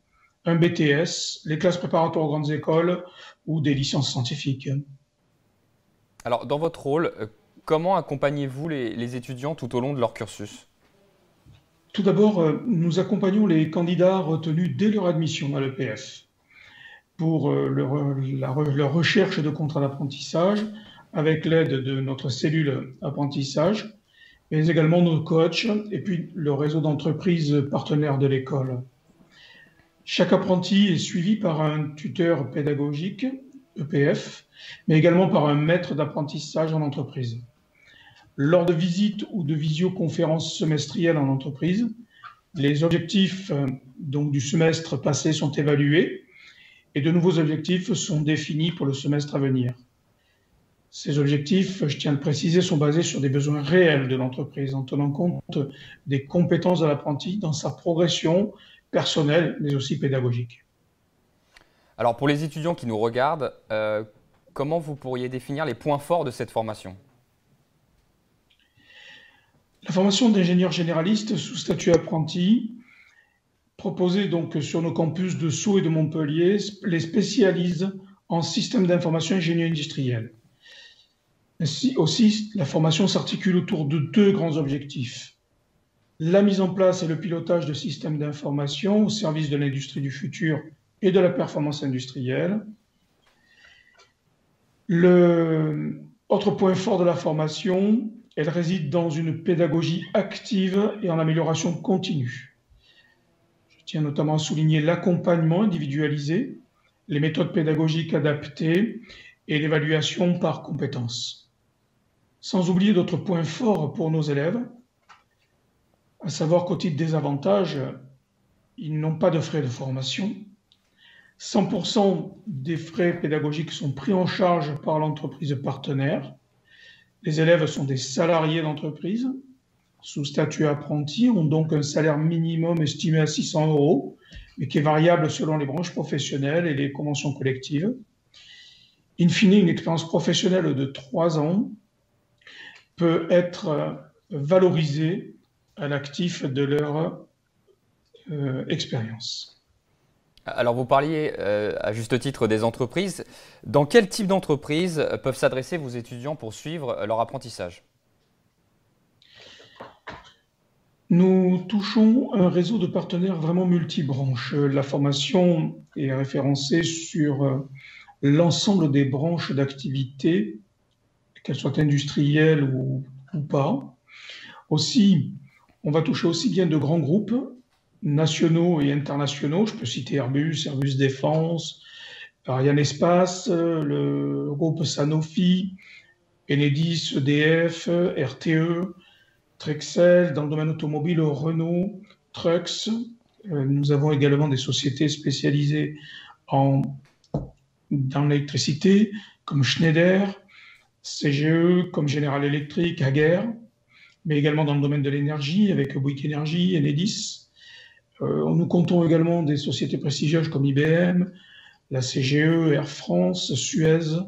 un BTS, les classes préparatoires aux grandes écoles ou des licences scientifiques. Alors, dans votre rôle, comment accompagnez-vous les étudiants tout au long de leur cursus? Tout d'abord, nous accompagnons les candidats retenus dès leur admission à l'EPF pour leur recherche de contrat d'apprentissage avec l'aide de notre cellule apprentissage, mais également nos coachs et puis le réseau d'entreprises partenaires de l'école. Chaque apprenti est suivi par un tuteur pédagogique, EPF, mais également par un maître d'apprentissage en entreprise. Lors de visites ou de visioconférences semestrielles en entreprise, les objectifs donc, du semestre passé sont évalués et de nouveaux objectifs sont définis pour le semestre à venir. Ces objectifs, je tiens à le préciser, sont basés sur des besoins réels de l'entreprise, en tenant compte des compétences de l'apprenti dans sa progression personnelle, mais aussi pédagogique. Alors pour les étudiants qui nous regardent, comment vous pourriez définir les points forts de cette formation? La formation d'ingénieur généraliste sous statut apprenti, proposée donc sur nos campus de Sceaux et de Montpellier, les spécialise en système d'information ingénieur industriel. Ainsi, aussi, la formation s'articule autour de deux grands objectifs. La mise en place et le pilotage de systèmes d'information au service de l'industrie du futur et de la performance industrielle. Autre point fort de la formation, elle réside dans une pédagogie active et en amélioration continue. Je tiens notamment à souligner l'accompagnement individualisé, les méthodes pédagogiques adaptées et l'évaluation par compétences. Sans oublier d'autres points forts pour nos élèves, à savoir qu'au titre des avantages, ils n'ont pas de frais de formation. 100% des frais pédagogiques sont pris en charge par l'entreprise partenaire. Les élèves sont des salariés d'entreprise sous statut apprenti, ont donc un salaire minimum estimé à 600 €, mais qui est variable selon les branches professionnelles et les conventions collectives. In fine, une expérience professionnelle de 3 ans peut être valorisée à l'actif de leur expérience. Alors vous parliez à juste titre des entreprises. Dans quel type d'entreprises peuvent s'adresser vos étudiants pour suivre leur apprentissage? Nous touchons un réseau de partenaires vraiment multibranches. La formation est référencée sur l'ensemble des branches d'activité, qu'elles soient industrielles ou pas. Aussi, on va toucher aussi bien de grands groupes nationaux et internationaux. Je peux citer Airbus, Airbus Défense, Ariane Espace, le groupe Sanofi, Enedis, EDF, RTE, Trexel, dans le domaine automobile, Renault, Trucks. Nous avons également des sociétés spécialisées dans l'électricité, comme Schneider, CGE, comme General Electric, Hager, mais également dans le domaine de l'énergie, avec Bouygues Energy, Enedis. Nous comptons également des sociétés prestigieuses comme IBM, la CGE, Air France, Suez,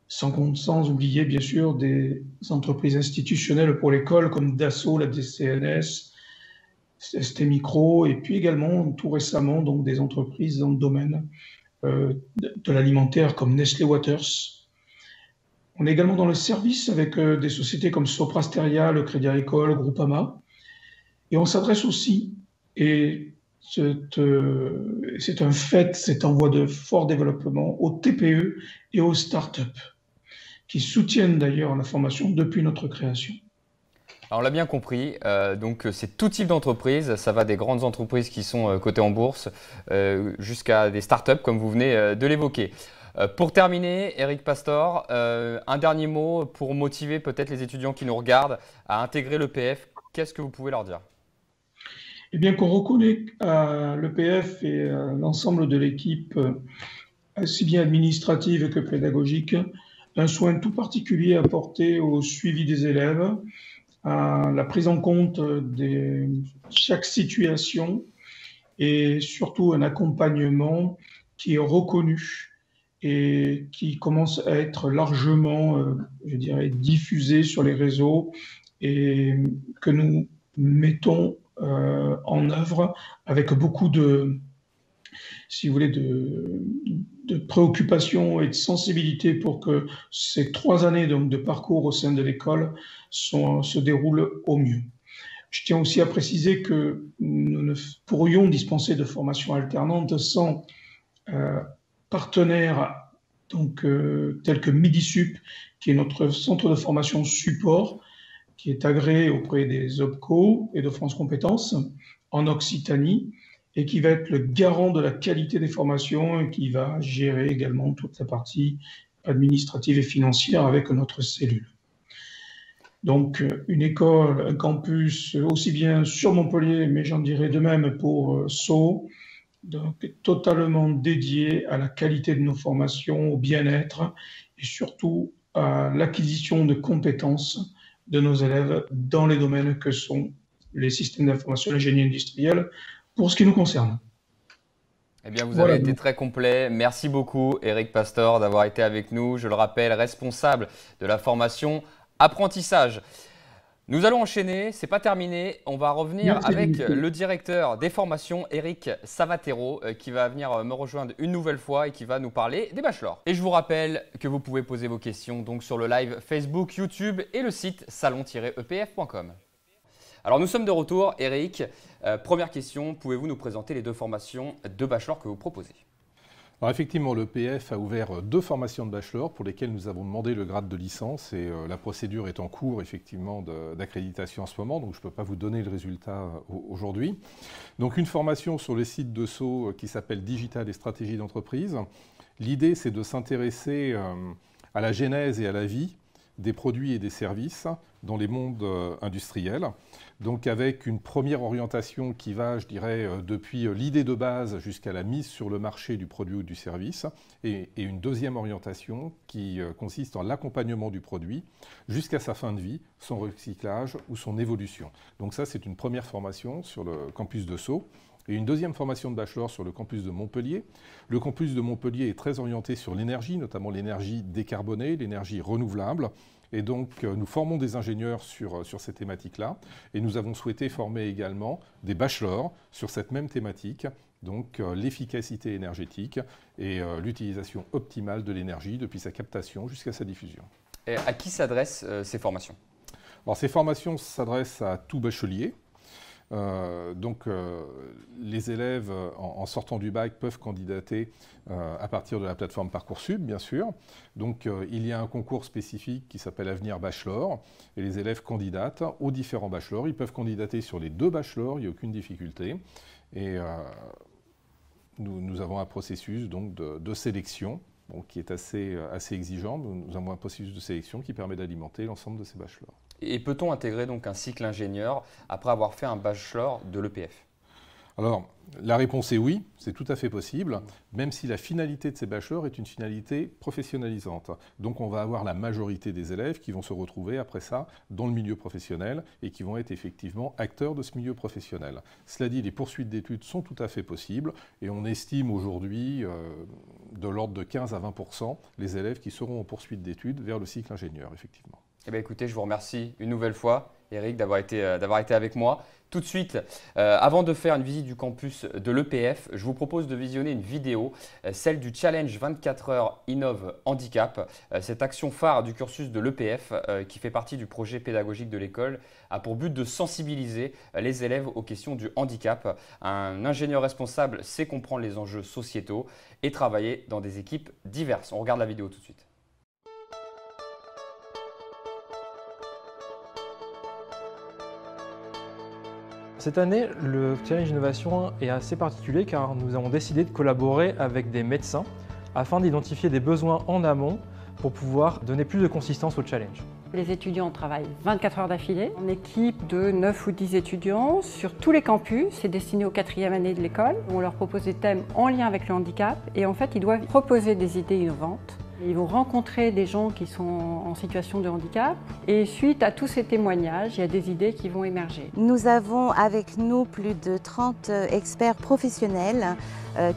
sans oublier bien sûr des entreprises institutionnelles pour l'école comme Dassault, la DCNS, ST Micro, et puis également tout récemment donc, des entreprises dans le domaine de l'alimentaire comme Nestlé Waters. On est également dans le service avec des sociétés comme Sopra Steria, le Crédit Agricole, Groupama. Et on s'adresse aussi, et c'est un fait, c'est en voie de fort développement, aux TPE et aux startups, qui soutiennent d'ailleurs la formation depuis notre création. Alors on l'a bien compris, donc c'est tout type d'entreprise, ça va des grandes entreprises qui sont cotées en bourse jusqu'à des startups comme vous venez de l'évoquer. Pour terminer, Éric Pastor, un dernier mot pour motiver peut-être les étudiants qui nous regardent à intégrer l'EPF. Qu'est-ce que vous pouvez leur dire? Eh bien, qu'on reconnaît à l'EPF et à l'ensemble de l'équipe, aussi bien administrative que pédagogique, un soin tout particulier apporté au suivi des élèves, à la prise en compte de chaque situation et surtout un accompagnement qui est reconnu et qui commence à être largement, je dirais, diffusé sur les réseaux et que nous mettons en œuvre avec beaucoup de, si vous voulez, de préoccupation et de sensibilité pour que ces 3 années donc, de parcours au sein de l'école se déroulent au mieux. Je tiens aussi à préciser que nous ne pourrions dispenser de formation alternante sans partenaires donc, tels que MidiSup, qui est notre centre de formation support, qui est agréé auprès des OPCO et de France Compétences en Occitanie, et qui va être le garant de la qualité des formations et qui va gérer également toute la partie administrative et financière avec notre cellule. Donc, une école, un campus, aussi bien sur Montpellier, mais j'en dirais de même pour Sceaux, donc totalement dédié à la qualité de nos formations, au bien-être et surtout à l'acquisition de compétences de nos élèves dans les domaines que sont les systèmes d'information et l'ingénierie industrielle pour ce qui nous concerne. Eh bien, vous avez été très complet. Merci beaucoup, Éric Pastor, d'avoir été avec nous. Je le rappelle, responsable de la formation apprentissage. Nous allons enchaîner, c'est pas terminé. On va revenir avec le directeur des formations, Éric Savatero, qui va venir me rejoindre une nouvelle fois et qui va nous parler des bachelors. Et je vous rappelle que vous pouvez poser vos questions donc sur le live Facebook, YouTube et le site salon-epf.com. Alors nous sommes de retour, Éric. Première question, pouvez-vous nous présenter les deux formations de bachelor que vous proposez? Alors effectivement, l'EPF a ouvert 2 formations de bachelor pour lesquelles nous avons demandé le grade de licence et la procédure est en cours effectivement d'accréditation en ce moment, donc je ne peux pas vous donner le résultat aujourd'hui. Donc une formation sur le site de Sceaux qui s'appelle Digital et stratégie d'entreprise. L'idée c'est de s'intéresser à la genèse et à la vie des produits et des services dans les mondes industriels. Donc avec une première orientation qui va, je dirais, depuis l'idée de base jusqu'à la mise sur le marché du produit ou du service, et une deuxième orientation qui consiste en l'accompagnement du produit jusqu'à sa fin de vie, son recyclage ou son évolution. Donc ça, c'est une première formation sur le campus de Sceaux. Et une deuxième formation de bachelor sur le campus de Montpellier. Le campus de Montpellier est très orienté sur l'énergie, notamment l'énergie décarbonée, l'énergie renouvelable. Et donc, nous formons des ingénieurs sur ces thématiques-là. Et nous avons souhaité former également des bachelors sur cette même thématique, donc l'efficacité énergétique et l'utilisation optimale de l'énergie depuis sa captation jusqu'à sa diffusion. Et à qui s'adressent ces formations? Alors, ces formations s'adressent à tout bachelier. Les élèves en sortant du bac peuvent candidater à partir de la plateforme Parcoursup, bien sûr. Donc il y a un concours spécifique qui s'appelle Avenir Bachelor et les élèves candidatent aux différents bachelors. Ils peuvent candidater sur les 2 bachelors, il n'y a aucune difficulté. Et nous avons un processus donc, de sélection qui est assez exigeant. Nous avons un processus de sélection qui permet d'alimenter l'ensemble de ces bachelors. Et peut-on intégrer donc un cycle ingénieur après avoir fait un bachelor de l'EPF? Alors, la réponse est oui, c'est tout à fait possible, même si la finalité de ces bachelors est une finalité professionnalisante. Donc on va avoir la majorité des élèves qui vont se retrouver après ça dans le milieu professionnel et qui vont être effectivement acteurs de ce milieu professionnel. Cela dit, les poursuites d'études sont tout à fait possibles et on estime aujourd'hui de l'ordre de 15 à 20% les élèves qui seront en poursuite d'études vers le cycle ingénieur, effectivement. Eh bien, écoutez, je vous remercie une nouvelle fois, Éric, d'avoir été avec moi. Tout de suite, avant de faire une visite du campus de l'EPF, je vous propose de visionner une vidéo, celle du challenge 24 heures Innove Handicap. Cette action phare du cursus de l'EPF, qui fait partie du projet pédagogique de l'école, a pour but de sensibiliser les élèves aux questions du handicap. Un ingénieur responsable sait comprendre les enjeux sociétaux et travailler dans des équipes diverses. On regarde la vidéo tout de suite. Cette année, le Challenge Innovation est assez particulier car nous avons décidé de collaborer avec des médecins afin d'identifier des besoins en amont pour pouvoir donner plus de consistance au challenge. Les étudiants travaillent 24 heures d'affilée, en équipe de 9 ou 10 étudiants sur tous les campus. C'est destiné aux 4e années de l'école. On leur propose des thèmes en lien avec le handicap et en fait, ils doivent proposer des idées innovantes. Ils vont rencontrer des gens qui sont en situation de handicap et suite à tous ces témoignages, il y a des idées qui vont émerger. Nous avons avec nous plus de 30 experts professionnels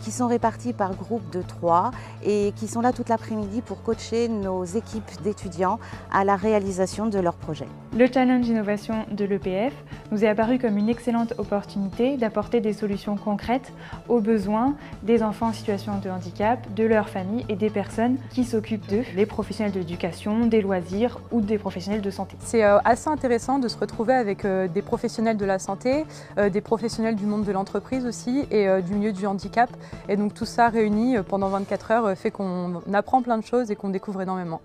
qui sont répartis par groupe de 3 et qui sont là toute l'après-midi pour coacher nos équipes d'étudiants à la réalisation de leurs projets. Le Challenge Innovation de l'EPF nous est apparu comme une excellente opportunité d'apporter des solutions concrètes aux besoins des enfants en situation de handicap, de leurs familles et des personnes qui s'occupent d'eux, les professionnels de l'éducation, des loisirs ou des professionnels de santé. C'est assez intéressant de se retrouver avec des professionnels de la santé, des professionnels du monde de l'entreprise aussi et du milieu du handicap. Et donc tout ça réuni pendant 24 heures fait qu'on apprend plein de choses et qu'on découvre énormément.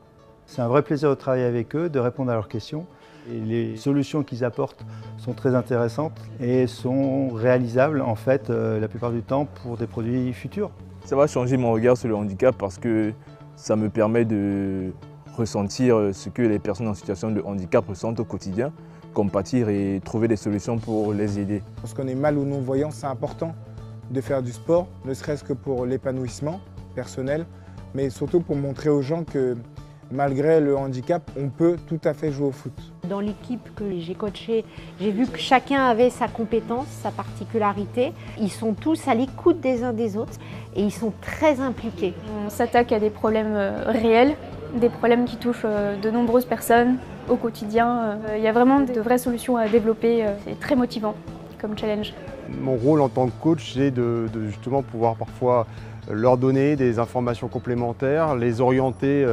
C'est un vrai plaisir de travailler avec eux, de répondre à leurs questions. Et les solutions qu'ils apportent sont très intéressantes et sont réalisables en fait la plupart du temps pour des produits futurs. Ça va changer mon regard sur le handicap parce que ça me permet de ressentir ce que les personnes en situation de handicap ressentent au quotidien, compatir et trouver des solutions pour les aider. Lorsqu'on est mal ou non-voyant, c'est important de faire du sport, ne serait-ce que pour l'épanouissement personnel, mais surtout pour montrer aux gens que malgré le handicap, on peut tout à fait jouer au foot. Dans l'équipe que j'ai coachée, j'ai vu que chacun avait sa compétence, sa particularité. Ils sont tous à l'écoute des uns des autres et ils sont très impliqués. On s'attaque à des problèmes réels, des problèmes qui touchent de nombreuses personnes au quotidien. Il y a vraiment de vraies solutions à développer. C'est très motivant comme challenge. Mon rôle en tant que coach, c'est de justement pouvoir parfois leur donner des informations complémentaires, les orienter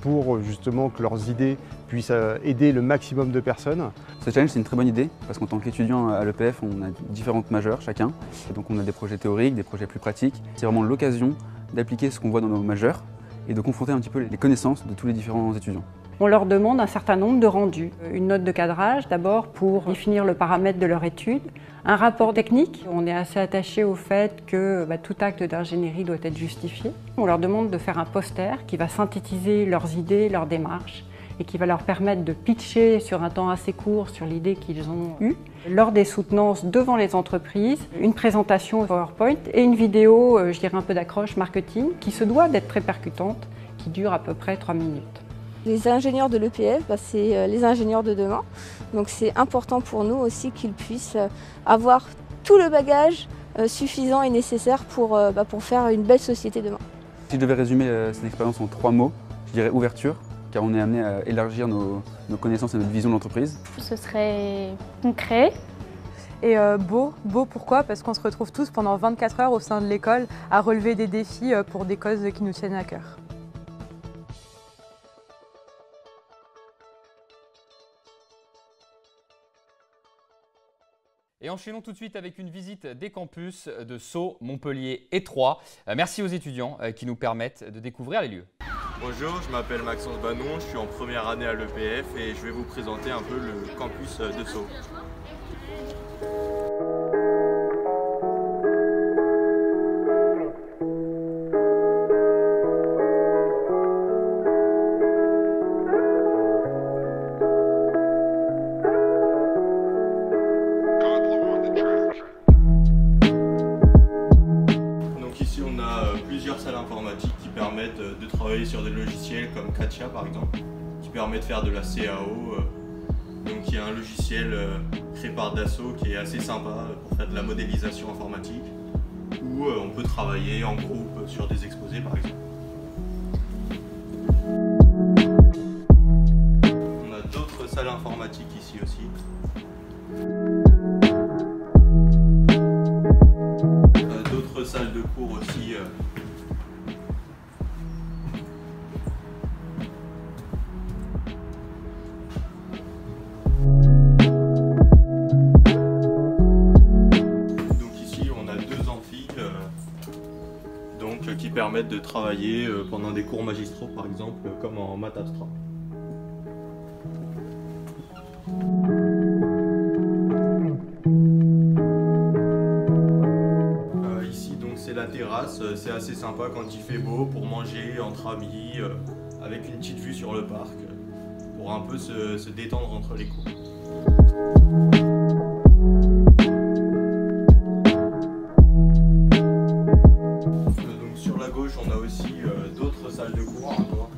pour justement que leurs idées puissent aider le maximum de personnes. Ce challenge, c'est une très bonne idée parce qu'en tant qu'étudiant à l'EPF, on a différentes majeures chacun. Et donc on a des projets théoriques, des projets plus pratiques. C'est vraiment l'occasion d'appliquer ce qu'on voit dans nos majeures et de confronter un petit peu les connaissances de tous les différents étudiants. On leur demande un certain nombre de rendus. Une note de cadrage d'abord pour définir le paramètre de leur étude, un rapport technique. On est assez attaché au fait que tout acte d'ingénierie doit être justifié. On leur demande de faire un poster qui va synthétiser leurs idées, leurs démarches et qui va leur permettre de pitcher sur un temps assez court sur l'idée qu'ils ont eue. Lors des soutenances devant les entreprises, une présentation PowerPoint et une vidéo, je dirais un peu d'accroche marketing, qui se doit d'être très percutante, qui dure à peu près 3 minutes. Les ingénieurs de l'EPF, c'est les ingénieurs de demain. Donc c'est important pour nous aussi qu'ils puissent avoir tout le bagage suffisant et nécessaire pour faire une belle société demain. Si je devais résumer cette expérience en 3 mots, je dirais ouverture, car on est amené à élargir nos connaissances et notre vision de l'entreprise. Ce serait concret. Et beau pourquoi? Parce qu'on se retrouve tous pendant 24 heures au sein de l'école à relever des défis pour des causes qui nous tiennent à cœur. Et enchaînons tout de suite avec une visite des campus de Sceaux, Montpellier et Troyes. Merci aux étudiants qui nous permettent de découvrir les lieux. Bonjour, je m'appelle Maxence Banon, je suis en première année à l'EPF et je vais vous présenter un peu le campus de Sceaux. De travailler sur des logiciels comme Katia par exemple, qui permet de faire de la CAO. Donc il y a un logiciel créé par Dassault qui est assez sympa pour faire de la modélisation informatique, où on peut travailler en groupe sur des exposés par exemple. On a d'autres salles informatiques ici aussi. D'autres salles de cours aussi. Qui permettent de travailler pendant des cours magistraux par exemple, comme en maths abstrait. Ici donc c'est la terrasse, c'est assez sympa quand il fait beau pour manger entre amis, avec une petite vue sur le parc, pour un peu se détendre entre les cours. On a aussi d'autres salles de cours encore.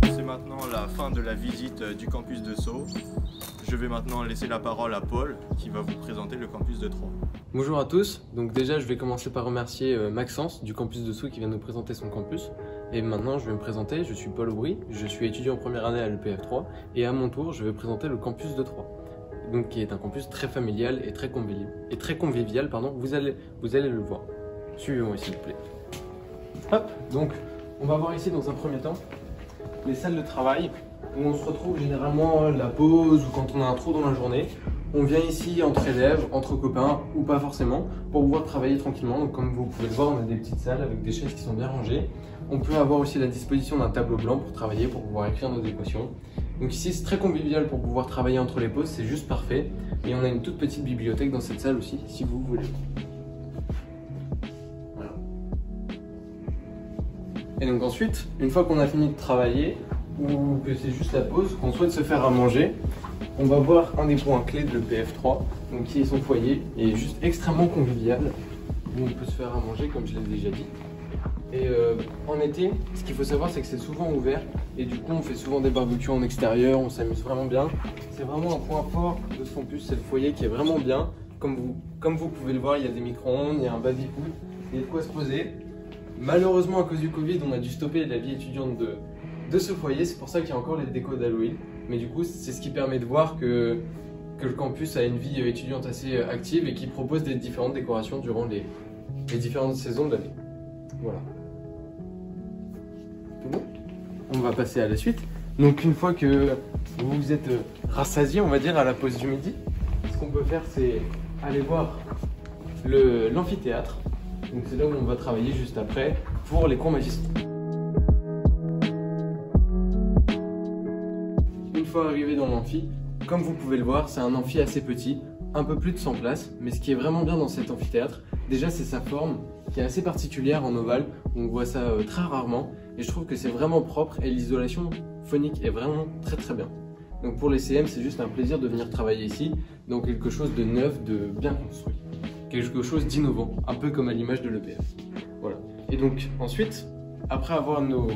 C'est maintenant la fin de la visite du campus de Sceaux. Je vais maintenant laisser la parole à Paul qui va vous présenter le campus de Troyes. Bonjour à tous, donc déjà je vais commencer par remercier Maxence du campus de Sceaux qui vient nous présenter son campus. Et maintenant je vais me présenter, je suis Paul Aubry, je suis étudiant en première année à l'EPF 3 et à mon tour je vais présenter le campus de Troyes. Donc qui est un campus très familial et très convivial, vous allez le voir. Suivez-moi s'il vous plaît. Hop, donc on va voir ici dans un premier temps les salles de travail où on se retrouve généralement la pause ou quand on a un trou dans la journée. On vient ici entre élèves, entre copains ou pas forcément pour pouvoir travailler tranquillement. Donc comme vous pouvez le voir, on a des petites salles avec des chaises qui sont bien rangées. On peut avoir aussi la disposition d'un tableau blanc pour travailler, pour pouvoir écrire nos équations. Donc ici c'est très convivial pour pouvoir travailler entre les pauses, c'est juste parfait. Et on a une toute petite bibliothèque dans cette salle aussi, si vous voulez. Voilà. Et donc ensuite, une fois qu'on a fini de travailler, ou que c'est juste la pause, qu'on souhaite se faire à manger, on va voir un des points clés de l'EPF3, donc qui est son foyer, et juste extrêmement convivial, où on peut se faire à manger comme je l'ai déjà dit. Et en été, ce qu'il faut savoir, c'est que c'est souvent ouvert, et du coup on fait souvent des barbecues en extérieur, on s'amuse vraiment bien. C'est vraiment un point fort de ce campus, c'est le foyer qui est vraiment bien. Comme vous pouvez le voir, il y a des micro-ondes, il y a un baby-foot, il y a de quoi se poser. Malheureusement, à cause du Covid, on a dû stopper la vie étudiante de ce foyer, c'est pour ça qu'il y a encore les décos d'Halloween. Mais du coup, c'est ce qui permet de voir que le campus a une vie étudiante assez active et qui propose des différentes décorations durant les différentes saisons de l'année. Voilà. Tout bon ? On va passer à la suite. Donc une fois que vous vous êtes rassasié, on va dire, à la pause du midi, ce qu'on peut faire, c'est aller voir l'amphithéâtre. Donc c'est là où on va travailler juste après pour les cours magistraux. Une fois arrivé dans l'amphi, comme vous pouvez le voir, c'est un amphi assez petit, un peu plus de 100 places, mais ce qui est vraiment bien dans cet amphithéâtre, déjà c'est sa forme qui est assez particulière en ovale, on voit ça très rarement, et je trouve que c'est vraiment propre et l'isolation phonique est vraiment très très bien. Donc pour les CM, c'est juste un plaisir de venir travailler ici, dans quelque chose de neuf, de bien construit. Quelque chose d'innovant, un peu comme à l'image de l'EPF. Voilà. Et donc ensuite, après avoir eu nos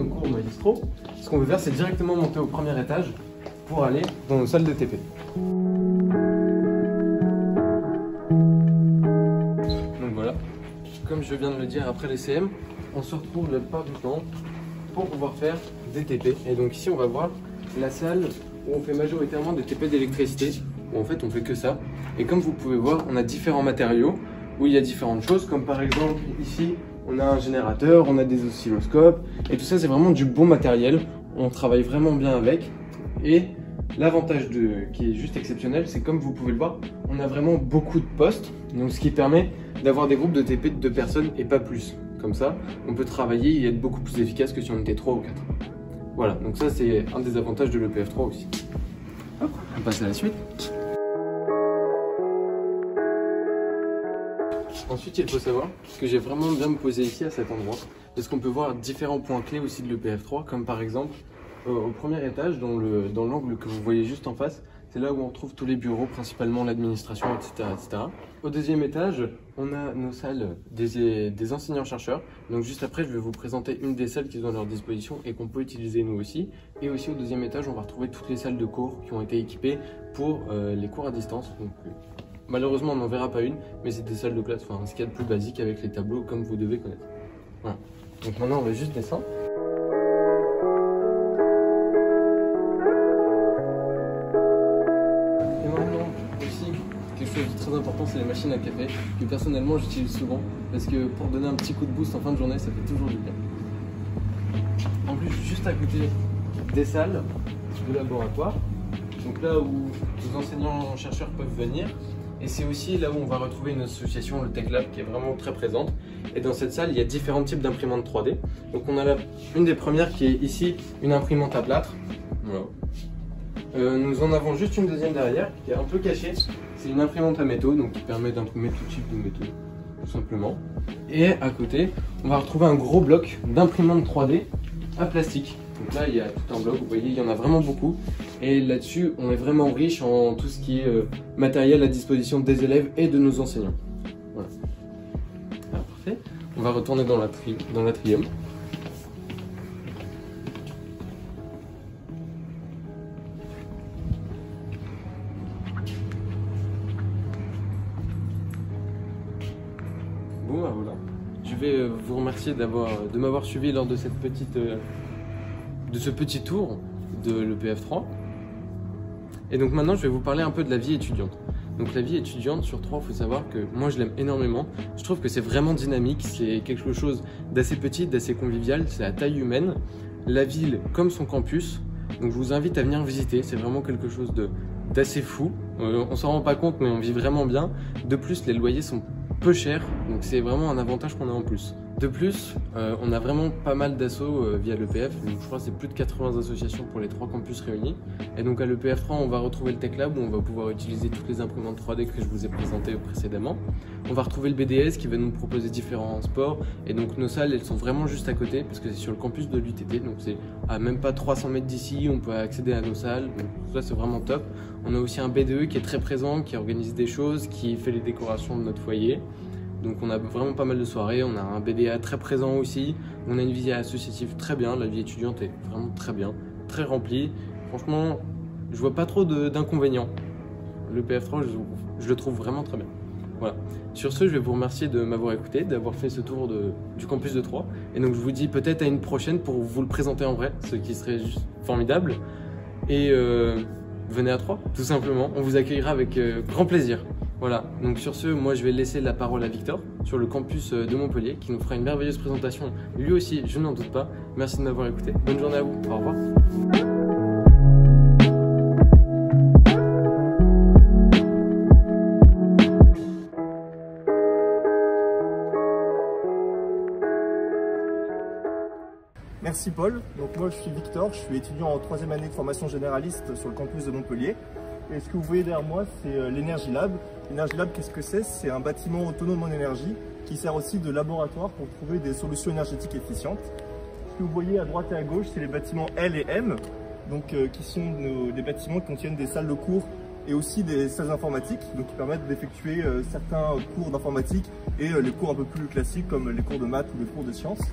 cours magistraux, ce qu'on veut faire, c'est directement monter au premier étage pour aller dans nos salles de TP. Donc voilà, comme je viens de le dire, après les CM, on se retrouve la plupart du temps pour pouvoir faire des TP. Et donc ici, on va voir la salle où on fait majoritairement des TP d'électricité, où en fait on fait que ça. Et comme vous pouvez voir, on a différents matériaux où il y a différentes choses, comme par exemple ici on a un générateur, on a des oscilloscopes, et tout ça c'est vraiment du bon matériel, on travaille vraiment bien avec. Et l'avantage qui est juste exceptionnel, c'est comme vous pouvez le voir, on a vraiment beaucoup de postes, donc ce qui permet d'avoir des groupes de TP de 2 personnes et pas plus. Comme ça, on peut travailler et être beaucoup plus efficace que si on était 3 ou 4. Voilà, donc ça c'est un des avantages de l'EPF3 aussi. Hop, on passe à la suite. Ensuite, il faut savoir que j'ai vraiment bien me posé ici à cet endroit, parce qu'on peut voir différents points clés aussi de l'EPF3, comme par exemple au premier étage, dans l'angle que vous voyez juste en face, c'est là où on retrouve tous les bureaux, principalement l'administration, etc., etc. Au deuxième étage, on a nos salles des enseignants-chercheurs. Donc juste après, je vais vous présenter une des salles qu'ils ont à leur disposition et qu'on peut utiliser nous aussi. Et aussi au deuxième étage, on va retrouver toutes les salles de cours qui ont été équipées pour les cours à distance. Donc, malheureusement, on n'en verra pas une, mais c'est des salles de classe, enfin ce qu'il y a de plus basique avec les tableaux comme vous devez connaître. Voilà. Donc maintenant, on va juste descendre. Et maintenant, aussi, quelque chose de très important, c'est les machines à café, que personnellement j'utilise souvent, parce que pour donner un petit coup de boost en fin de journée, ça fait toujours du bien. En plus, juste à côté des salles de laboratoire, donc là où les enseignants-chercheurs peuvent venir. Et c'est aussi là où on va retrouver une association, le Tech Lab, qui est vraiment très présente. Et dans cette salle, il y a différents types d'imprimantes 3D. Donc on a une des premières qui est ici, une imprimante à plâtre. Voilà. Nous en avons juste une deuxième derrière, qui est un peu cachée. C'est une imprimante à métaux, donc qui permet d'imprimer tout type de métaux, tout simplement. Et à côté, on va retrouver un gros bloc d'imprimante 3D à plastique. Donc là, il y a tout un bloc, vous voyez, il y en a vraiment beaucoup. Et là-dessus, on est vraiment riche en tout ce qui est matériel à disposition des élèves et de nos enseignants. Voilà. Alors, parfait. On va retourner dans l'atrium. Bon, bah voilà. Je vais vous remercier de m'avoir suivi lors de cette de ce petit tour de l'EPF3. Et donc maintenant, je vais vous parler un peu de la vie étudiante. Donc la vie étudiante sur 3, il faut savoir que moi je l'aime énormément. Je trouve que c'est vraiment dynamique, c'est quelque chose d'assez petit, d'assez convivial, c'est à taille humaine. La ville comme son campus, donc je vous invite à venir visiter, c'est vraiment quelque chose d'assez fou. On s'en rend pas compte mais on vit vraiment bien. De plus, les loyers sont peu chers, donc c'est vraiment un avantage qu'on a en plus. De plus, on a vraiment pas mal d'assauts via l'EPF, donc je crois que c'est plus de 80 associations pour les 3 campus réunis. Et donc à l'EPF 3, on va retrouver le Tech Lab où on va pouvoir utiliser toutes les imprimantes 3D que je vous ai présentées précédemment. On va retrouver le BDS qui va nous proposer différents sports. Et donc nos salles, elles sont vraiment juste à côté parce que c'est sur le campus de l'UTT, donc c'est à même pas 300 mètres d'ici, on peut accéder à nos salles, donc ça c'est vraiment top. On a aussi un BDE qui est très présent, qui organise des choses, qui fait les décorations de notre foyer. Donc on a vraiment pas mal de soirées, on a un BDA très présent aussi, on a une vie associative très bien, la vie étudiante est vraiment très bien, très remplie. Franchement, je vois pas trop d'inconvénients. Le PF3, je le trouve vraiment très bien. Voilà. Sur ce, je vais vous remercier de m'avoir écouté, d'avoir fait ce tour du campus de Troyes. Et donc je vous dis peut-être à une prochaine pour vous le présenter en vrai, ce qui serait juste formidable. Et venez à Troyes, tout simplement, on vous accueillera avec grand plaisir. Voilà, donc sur ce, moi je vais laisser la parole à Victor sur le campus de Montpellier qui nous fera une merveilleuse présentation. Lui aussi, je n'en doute pas. Merci de m'avoir écouté. Bonne journée à vous. Au revoir. Merci Paul. Donc moi je suis Victor, je suis étudiant en 3e année de formation généraliste sur le campus de Montpellier. Et ce que vous voyez derrière moi, c'est l'Energy Lab. L'Energy Lab, qu'est-ce que c'est? C'est un bâtiment autonome en énergie qui sert aussi de laboratoire pour trouver des solutions énergétiques efficientes. Ce que vous voyez à droite et à gauche, c'est les bâtiments L et M, donc, qui sont des bâtiments qui contiennent des salles de cours et aussi des salles informatiques, donc qui permettent d'effectuer certains cours d'informatique et les cours un peu plus classiques comme les cours de maths ou les cours de sciences.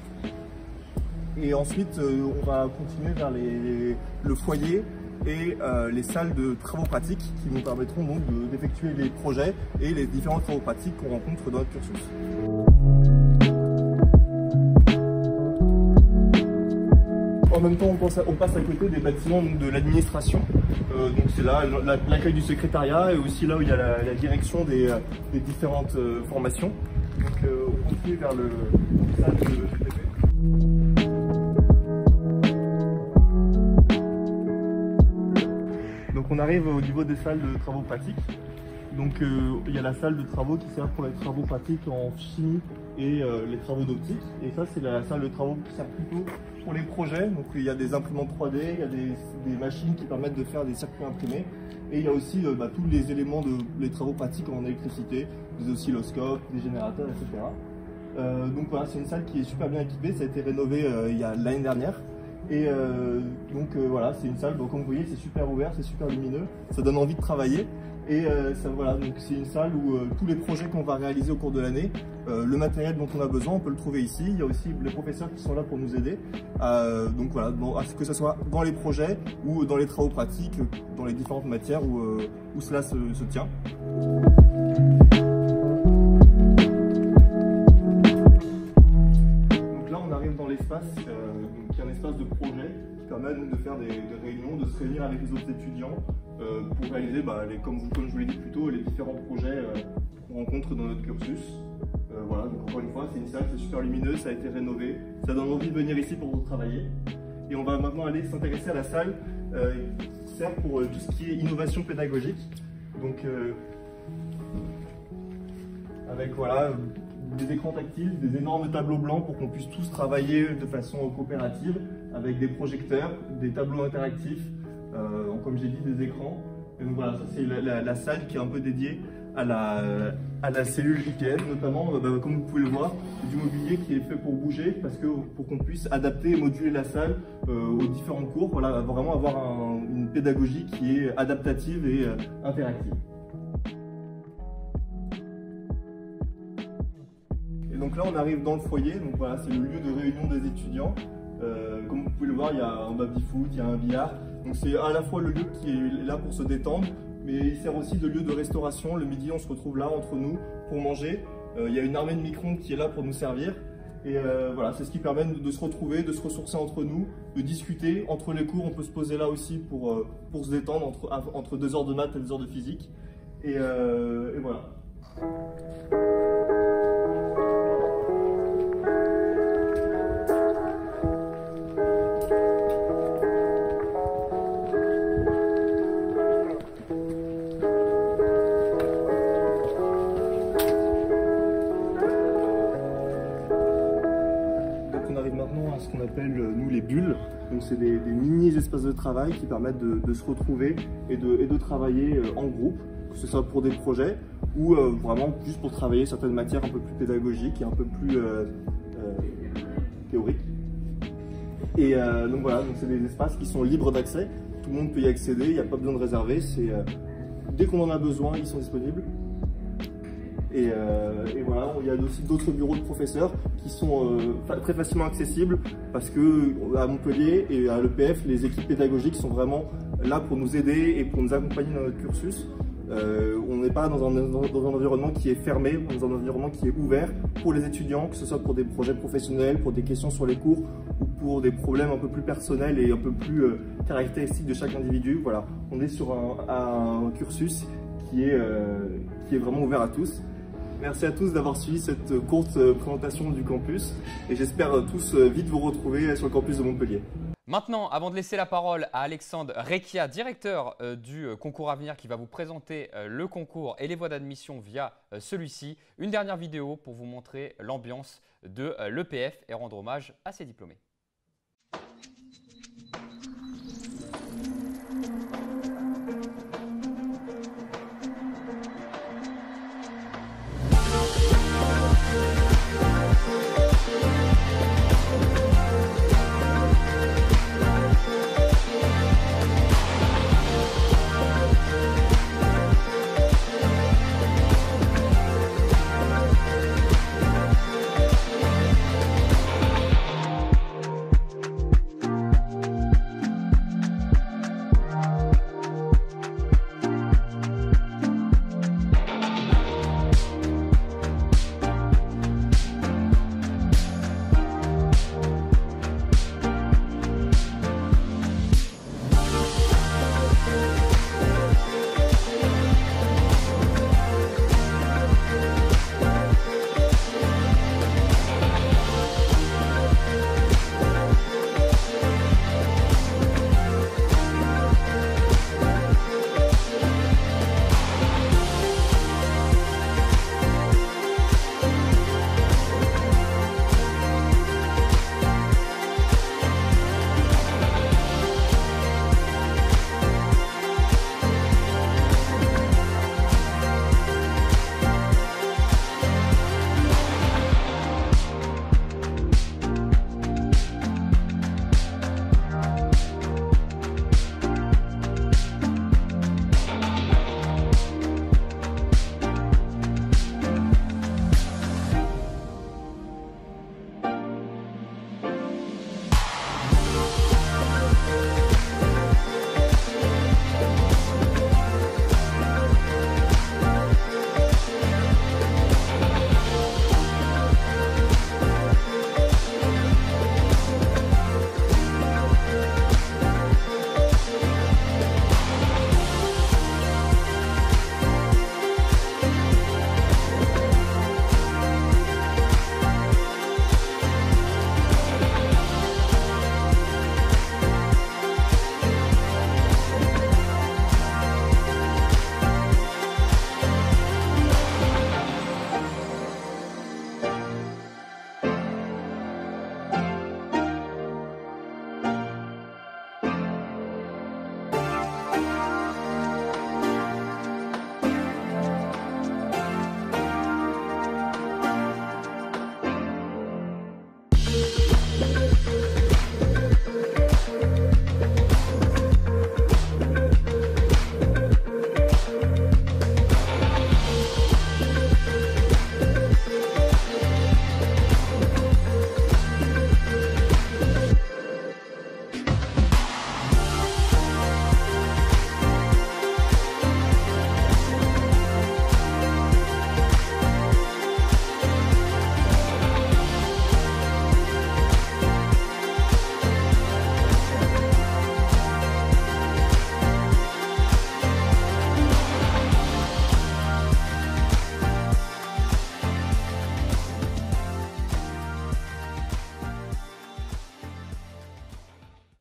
Et ensuite, on va continuer vers le foyer et les salles de travaux pratiques qui nous permettront donc d'effectuer les projets et les différents travaux pratiques qu'on rencontre dans notre cursus. En même temps, on passe à côté des bâtiments de l'administration. Donc c'est là l'accueil du secrétariat et aussi là où il y a la direction des différentes formations. Donc on continue vers le salle de GTP. Donc on arrive au niveau des salles de travaux pratiques. Donc il y a la salle de travaux qui sert pour les travaux pratiques en chimie et les travaux d'optique. Et ça c'est la salle de travaux qui sert plutôt pour les projets. Donc il y a des imprimantes 3D, il y a des machines qui permettent de faire des circuits imprimés. Et il y a aussi tous les éléments les travaux pratiques en électricité, des oscilloscopes, des générateurs, etc. Donc voilà, c'est une salle qui est super bien équipée, ça a été rénové il y a l'année dernière. Et voilà, c'est une salle, comme vous voyez, c'est super ouvert, c'est super lumineux, ça donne envie de travailler. Et voilà, donc c'est une salle où tous les projets qu'on va réaliser au cours de l'année, le matériel dont on a besoin, on peut le trouver ici. Il y a aussi les professeurs qui sont là pour nous aider. Donc voilà, que ce soit dans les projets ou dans les travaux pratiques, dans les différentes matières où cela se tient. Donc là, on arrive dans l'espace, qui est un espace de projet qui permet donc de faire des réunions, de se réunir avec les autres étudiants pour réaliser, comme je vous l'ai dit plus tôt, les différents projets qu'on rencontre dans notre cursus. Voilà, donc encore une fois, c'est une salle, c'est super lumineux, ça a été rénové, ça donne envie de venir ici pour travailler. Et on va maintenant aller s'intéresser à la salle qui sert pour tout ce qui est innovation pédagogique. Donc avec voilà, des écrans tactiles, des énormes tableaux blancs pour qu'on puisse tous travailler de façon coopérative avec des projecteurs, des tableaux interactifs, comme j'ai dit, des écrans. Et donc voilà, ça c'est la salle qui est un peu dédiée à la cellule IPF, notamment, comme vous pouvez le voir, du mobilier qui est fait pour bouger, pour qu'on puisse adapter et moduler la salle aux différents cours, voilà, vraiment avoir une pédagogie qui est adaptative et interactive. Et donc là, on arrive dans le foyer, donc voilà, c'est le lieu de réunion des étudiants. Comme vous pouvez le voir, il y a un baby-foot, il y a un billard. Donc c'est à la fois le lieu qui est là pour se détendre, mais il sert aussi de lieu de restauration. Le midi, on se retrouve là entre nous pour manger. Il y a une armée de micro-ondes qui est là pour nous servir. Et voilà, c'est ce qui permet de se retrouver, de se ressourcer entre nous, de discuter. Entre les cours, on peut se poser là aussi pour se détendre entre 2 heures de maths et 2 heures de physique. Et voilà. vraiment à ce qu'on appelle, nous, les bulles. Donc c'est des mini-espaces de travail qui permettent de se retrouver et de travailler en groupe, que ce soit pour des projets ou vraiment juste pour travailler certaines matières un peu plus pédagogiques et un peu plus théoriques. Et donc voilà, c'est des espaces qui sont libres d'accès, tout le monde peut y accéder, il n'y a pas besoin de réserver, dès qu'on en a besoin, ils sont disponibles. Et voilà, il y a aussi d'autres bureaux de professeurs qui sont très facilement accessibles parce que à Montpellier et à l'EPF, les équipes pédagogiques sont vraiment là pour nous aider et pour nous accompagner dans notre cursus. On n'est pas dans un environnement qui est fermé, dans un environnement qui est ouvert pour les étudiants, que ce soit pour des projets professionnels, pour des questions sur les cours ou pour des problèmes un peu plus personnels et un peu plus caractéristiques de chaque individu. Voilà, on est sur un cursus qui est vraiment ouvert à tous. Merci à tous d'avoir suivi cette courte présentation du campus et j'espère tous vite vous retrouver sur le campus de Montpellier. Maintenant, avant de laisser la parole à Alexandre Rekia, directeur du concours Avenir qui va vous présenter le concours et les voies d'admission via celui-ci, une dernière vidéo pour vous montrer l'ambiance de l'EPF et rendre hommage à ses diplômés.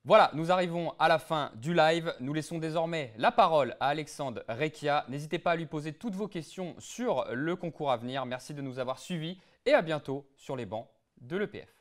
Voilà, nous arrivons à la fin du live. Nous laissons désormais la parole à Alexandre Rekia. N'hésitez pas à lui poser toutes vos questions sur le concours à venir. Merci de nous avoir suivis et à bientôt sur les bancs de l'EPF.